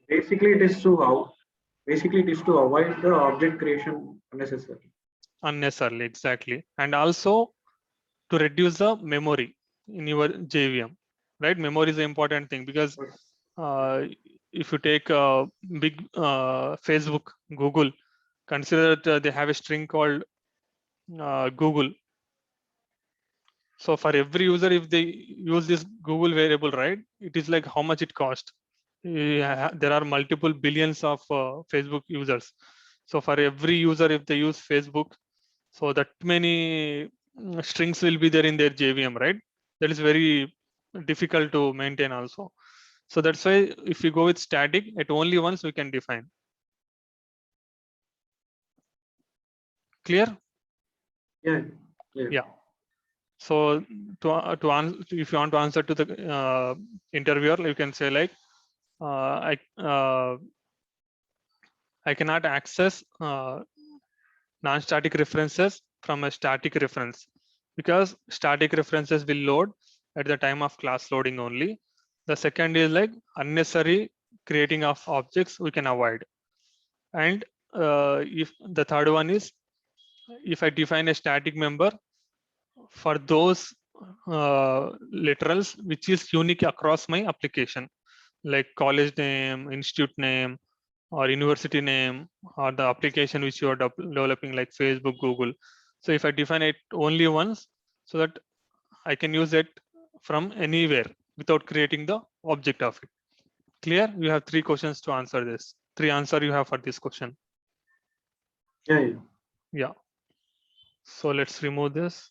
Basically, it is to avoid the object creation unnecessarily. Unnecessarily, exactly. And also to reduce the memory in your JVM, right? Memory is the important thing, because if you take big Facebook, Google, consider that they have a string called Google. So for every user, if they use this Google variable, right, it is like how much it cost. There are multiple billions of Facebook users. So for every user, if they use Facebook, so that many strings will be there in their JVM, right? That is very difficult to maintain also. So that's why if you go with static, at only once we can define. Clear? Yeah. Yeah. Yeah. So to answer, if you want to answer to the interviewer, you can say like, I cannot access non-static references from a static reference, because static references will load at the time of class loading only. The second is like unnecessary creating of objects we can avoid. And if the third one is, if I define a static member for those literals which is unique across my application, like college name, institute name, or university name, or the application which you are developing like Facebook, Google. So if I define it only once, so that I can use it from anywhere without creating the object of it. Clear? You have 3 questions to answer this. 3 answer you have for this question. Yeah. Yeah. Yeah. So let's remove this.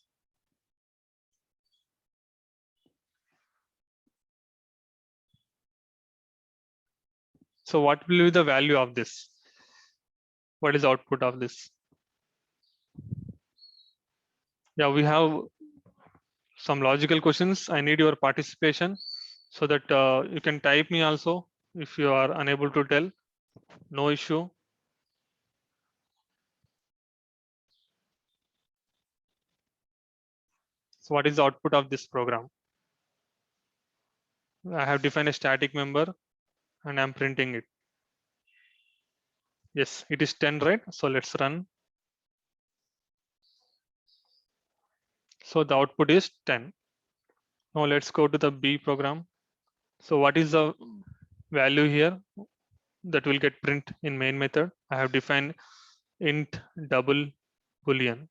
So what will be the value of this? What is the output of this? Yeah, we have some logical questions. I need your participation so that you can type me also if you are unable to tell. No issue. So what is the output of this program? I have defined a static member and I'm printing it. Yes, it is 10, right? So let's run. So the output is 10. Now let's go to the B program. So what is the value here that will get print in main method? I have defined int double boolean.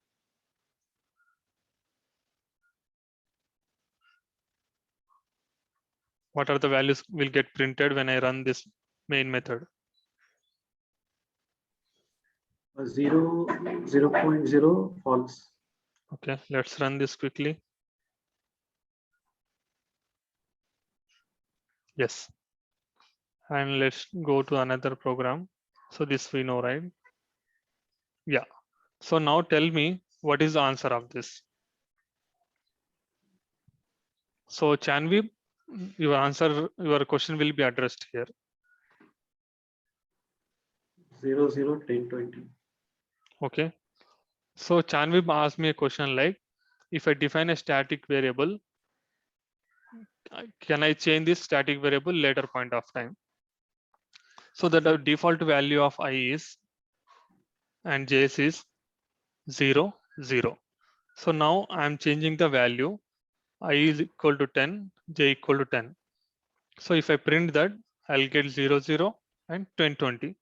What are the values will get printed when I run this main method? 0.0 false. Okay, let's run this quickly. Yes. And let's go to another program. So this we know, right? Yeah. So now tell me what is the answer of this. So Chanvi, your question will be addressed here. 0, 0, 10, 20. Okay. So Chanvi asked me a question like, if I define a static variable, can I change this static variable later point of time? So that the default value of I is and J's is 0, 0. So now I'm changing the value. I is equal to 10, J equal to 10. So if I print that, I'll get 0, 0 and 10, 20.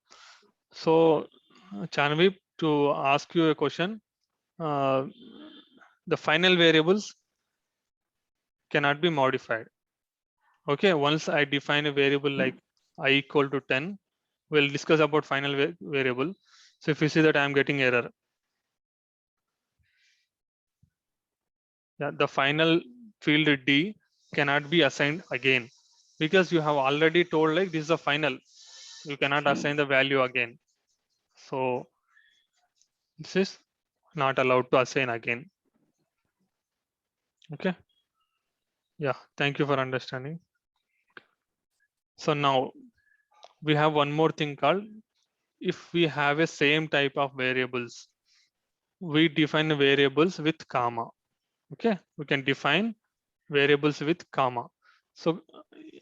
So Chanvi, to ask you a question, the final variables cannot be modified. Okay, once I define a variable like I equal to 10, we'll discuss about final variable. So if you see that I'm getting error, yeah, the final field D cannot be assigned again because you have already told like this is the final. You cannot assign the value again. So this is not allowed to assign again. Okay. Yeah, thank you for understanding. So now we have one more thing called, if we have a same type of variables, we define variables with comma. Okay, we can define variables with comma. So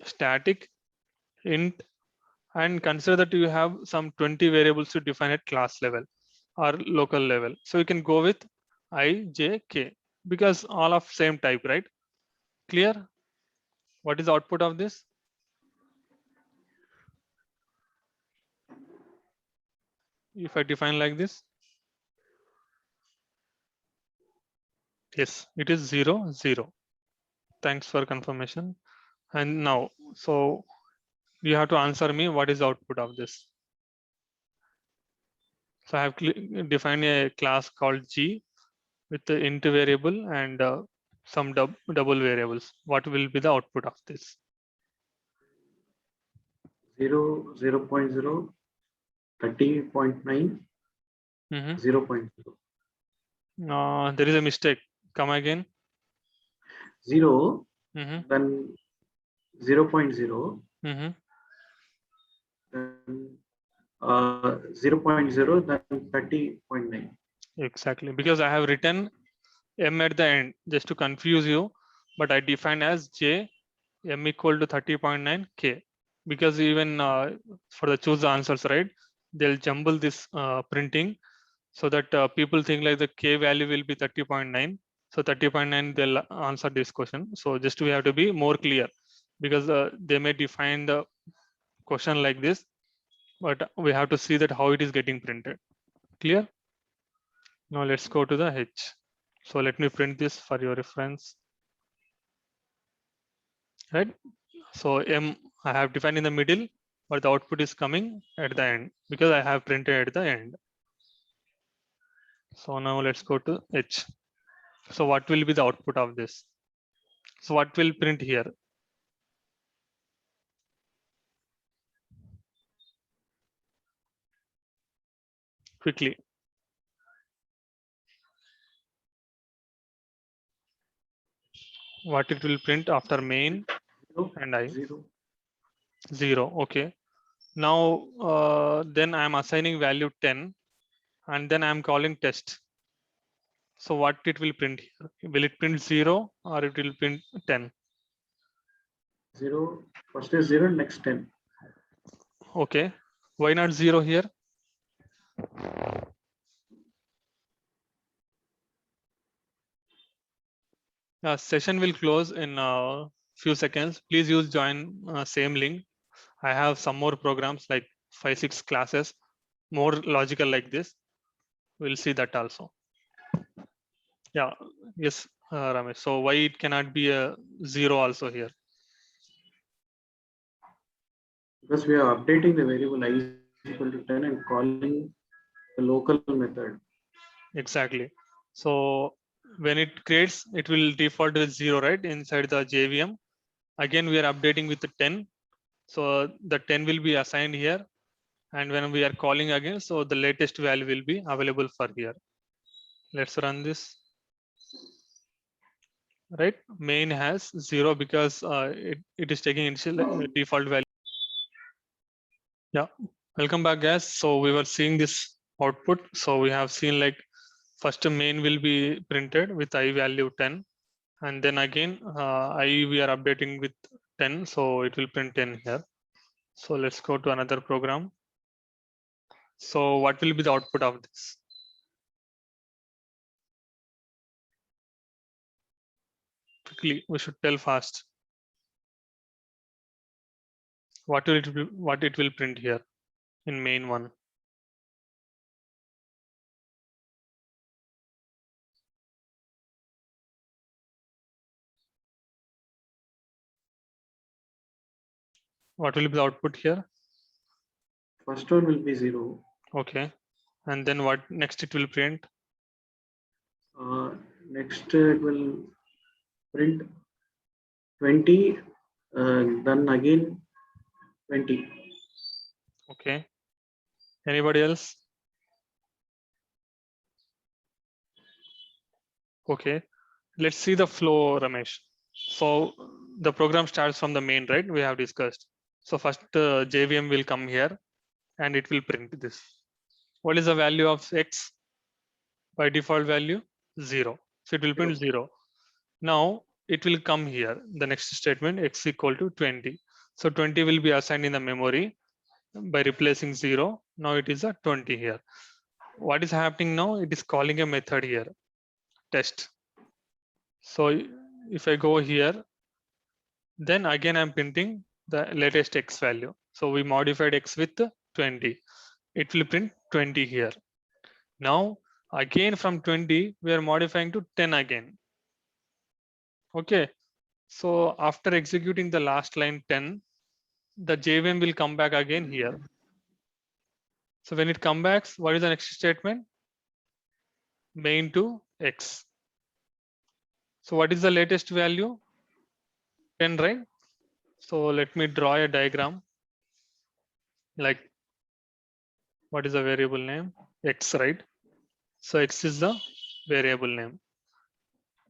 static, int, and consider that you have some 20 variables to define at class level or local level. So you can go with I, J, K because all of same type, right? Clear? What is the output of this? If I define like this, yes, it is 0, 0. Thanks for confirmation. And now, so you have to answer me what is the output of this. So I have defined a class called G with the int variable and some double variables. What will be the output of this? 0, 0, 0.0, 30.9, Mhm. 0.0. There is a mistake. Come again. 0, Mhm. then 0.0, Mhm. then 0.0, then 30.9. Exactly, because I have written m at the end just to confuse you, but I defined as J m equal to 30.9 K because even for the choose the answers, right? They'll jumble this printing so that people think like the K value will be 30.9. So 30.9 they'll answer this question. So just we have to be more clear because they may define the question like this, but we have to see that how it is getting printed. Clear? Now let's go to the H. So let me print this for your reference. Right? So M I have defined in the middle, but the output is coming at the end because I have printed at the end. So now let's go to H. So what will be the output of this? So what will print here? Quickly. What it will print after main 0, and I? 0. 0. Okay. Now then I'm assigning value 10 and then I'm calling test. So what it will print here? Will it print 0 or it will print 10? 0, first is 0, next 10. Okay. Why not 0 here? Session will close in a few seconds. Please use join same link. I have some more programs like 5-6 classes, more logical like this. We'll see that also. Yeah, yes, Ramesh. So why it cannot be a 0 also here? Because we are updating the variable I is equal to 10 and calling the local method. Exactly. So when it creates, it will default to 0, right? Inside the JVM. Again, we are updating with the 10. So the 10 will be assigned here. And when we are calling again, so the latest value will be available for here. Let's run this. Right, main has 0 because it is taking initial default value. Yeah, welcome back guys. So we were seeing this output. So we have seen like first main will be printed with I value 10, and then again I we are updating with 10, so it will print 10 here. So let's go to another program. So what will be the output of this? Quickly, we should tell fast. What it will print here in main one? What will be the output here? First one will be 0. Okay, and then what next it will print? Next it will print 20, then again 20. Okay, anybody else? Okay, let's see the flow, Ramesh. So the program starts from the main, right? We have discussed. So first JVM will come here and it will print this. What is the value of X? By default value 0. So it will print 0. Now it will come here. The next statement X equal to 20. So 20 will be assigned in the memory by replacing 0. Now it is a 20 here. What is happening now? It is calling a method here, test. So if I go here, then again I'm printing the latest X value. So we modified X with 20. It will print 20 here. Now again from 20, we are modifying to 10 again. Okay. So after executing the last line 10, the JVM will come back again here. So when it comes back, what is the next statement? Main to X. So what is the latest value? 10, right? So let me draw a diagram. Like, what is the variable name? X, right? So X is the variable name.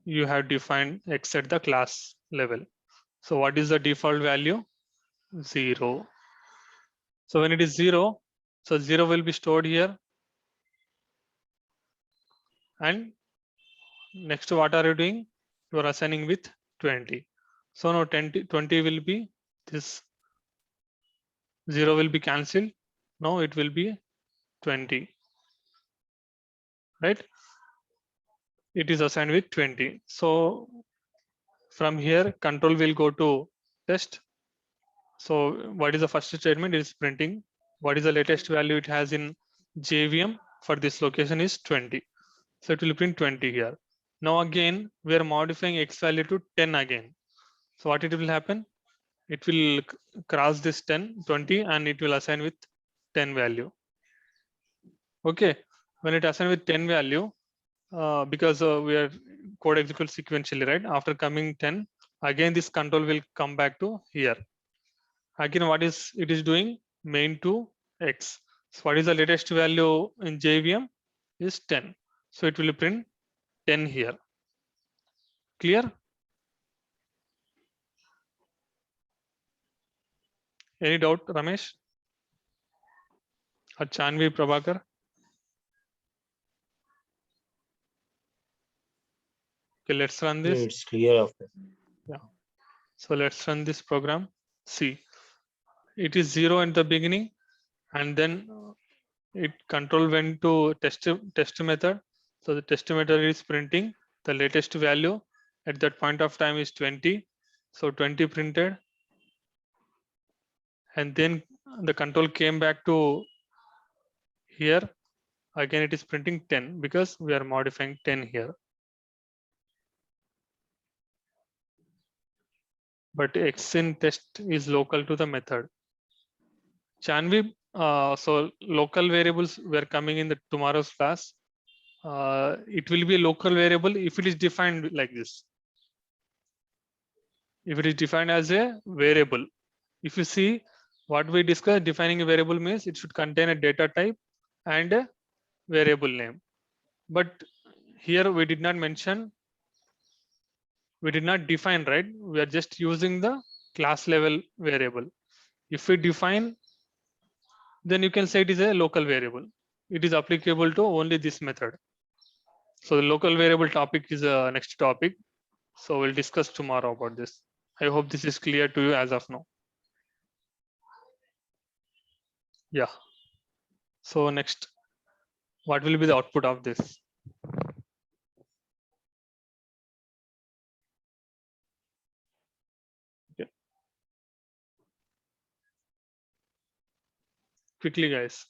You have defined X at the class level. So what is the default value? 0. So when it is 0, so 0 will be stored here. And next, what are you doing? You are assigning with 20. So now 20 will be this, 0 will be cancelled. Now it will be 20, right? It is assigned with 20. So from here, control will go to test. So what is the first statement? It is printing. What is the latest value it has in JVM for this location is 20. So it will print 20 here. Now again, we are modifying X value to 10 again. So what it will happen? It will cross this 10, 20, and it will assign with 10 value. Okay. When it assign with 10 value, because we are code execute sequentially, right? After coming 10, again this control will come back to here. Again, what is it is doing? Main to X. So what is the latest value in JVM? Is 10. So it will print 10 here. Clear? Any doubt, Ramesh? Or Chanvi, Prabhakar? Okay, let's run Yeah, this. it's clear after. Yeah. So let's run this program. See, it is 0 at the beginning, and then it control went to test method. So the test method is printing the latest value at that point of time is 20. So 20 printed, and then the control came back to here. Again, it is printing 10 because we are modifying 10 here. But X in test is local to the method. Chanvi, so local variables were coming in the tomorrow's class. It will be a local variable if it is defined like this. If it is defined as a variable, if you see What we discussed, defining a variable means it should contain a data type and a variable name. But here we did not mention, we did not define, right? We are just using the class level variable. If we define, then you can say it is a local variable. It is applicable to only this method. So the local variable topic is a next topic. So we'll discuss tomorrow about this. I hope this is clear to you as of now. Yeah. So next, what will be the output of this? Okay. Quickly, guys.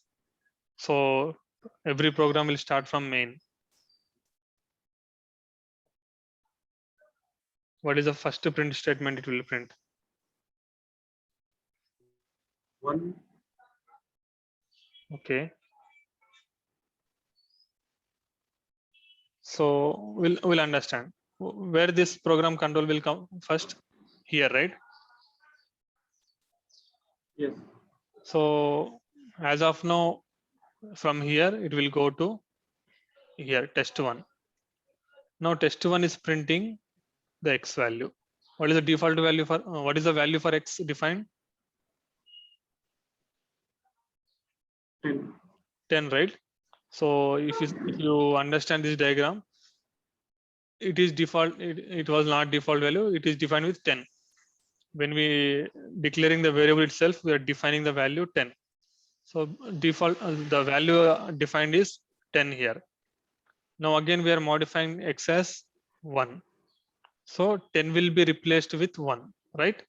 So every program will start from main. What is the first print statement it will print? 1. Okay. So we'll understand where this program control will come first. Here, right? Yes. So as of now, from here it will go to here, test1. Now test1 is printing the x value. What is the default value for what is the value for x defined? 10. 10, right? So if you understand this diagram, it is default, it was not default value, it is defined with 10. When we declaring the variable itself, we are defining the value 10. So default the value defined is 10 here. Now again we are modifying x as 1. So 10 will be replaced with 1, right?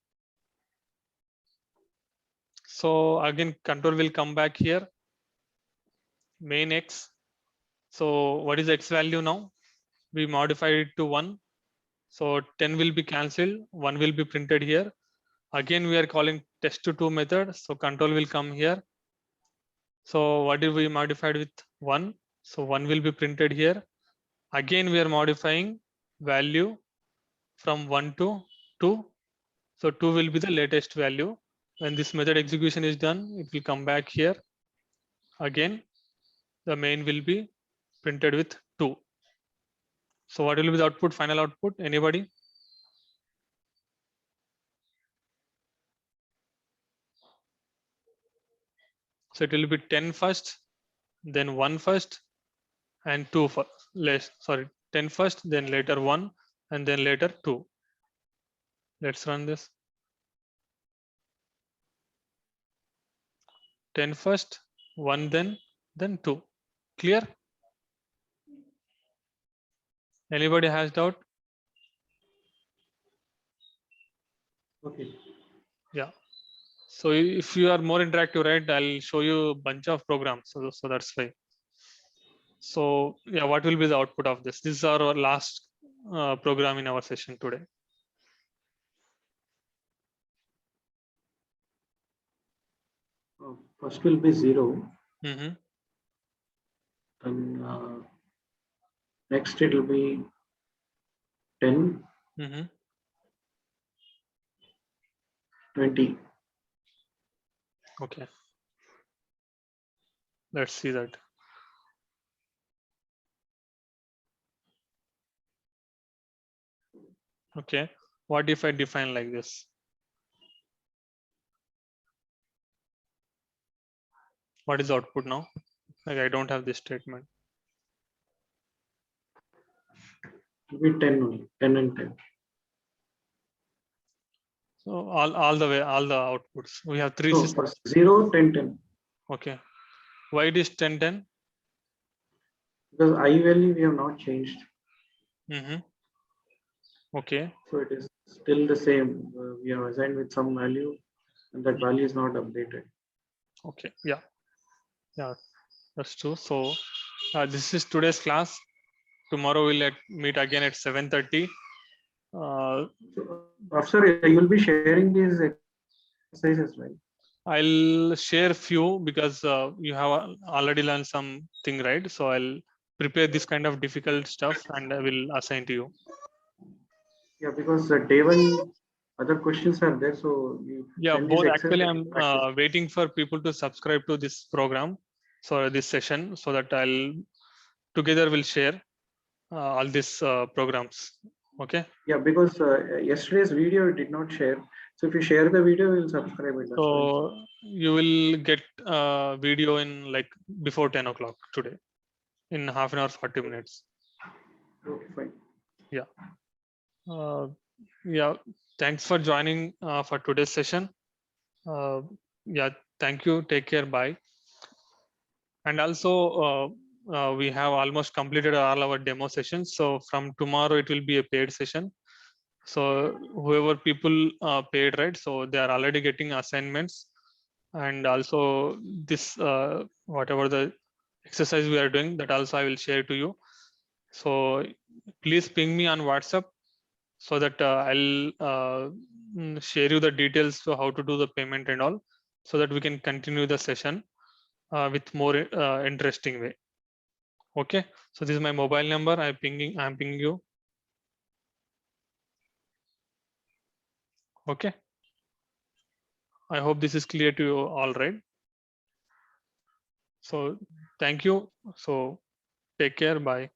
So again control will come back here, main x. So what is the x value now? We modified it to 1. So 10 will be cancelled, 1 will be printed here. Again we are calling test2 method. So control will come here. So what did we modified with 1? So 1 will be printed here. Again we are modifying value from 1 to 2. So 2 will be the latest value. When this method execution is done, it will come back here. Again, the main will be printed with 2. So what will be the output, final output? Anybody? So it will be 10 first, then 1 first, and 2 first. Less, sorry, 10 first, then later 1, and then later 2. Let's run this. 10 first, 1 then 2. Clear? Anybody has doubt? Okay. Yeah. So if you are more interactive, right, I'll show you a bunch of programs. So that's why. So yeah, what will be the output of this? This is our last program in our session today. First will be 0. Mm-hmm. And next it will be 10, Mm-hmm. 20. Okay. Let's see that. Okay. What if I define like this? What is the output now? Like I don't have this statement. It will be 10 only. 10 and 10. So all the way, all the outputs. We have 3 So systems. first 0, 10, 10. Okay. Why it is 10, 10? Because I value we have not changed. Mm-hmm. Okay. So it is still the same. We have assigned with some value and that value is not updated. Okay. Yeah. Yeah, that's true. So this is today's class. Tomorrow we'll meet again at 7:30. So, After you will be sharing these exercises, right? I'll share few because you have already learned something, right? So I'll prepare this kind of difficult stuff and I will assign to you. Yeah, because day one other questions are there. So you Yeah, send this both. Excel Actually, and I'm practice. waiting for people to subscribe to this program, so this session, so that I'll together will share all these programs. Okay. Yeah, because yesterday's video did not share. So if you share the video, we'll subscribe it. That's why. So you will get video in like before 10 o'clock today, in half an hour, 40 minutes. Okay, fine. Uh, yeah, thanks for joining for today's session. Yeah, thank you. Take care. Bye. And also, we have almost completed all our demo sessions. So from tomorrow, it will be a paid session. So whoever people paid, right? So they are already getting assignments. And also this, whatever the exercise we are doing, that also I will share to you. So please ping me on WhatsApp, so that I'll share you the details to how to do the payment and all, so that we can continue the session with more interesting way. Okay, so this is my mobile number. I'm pinging you. Okay, I hope this is clear to you all, right? So thank you. So take care. Bye.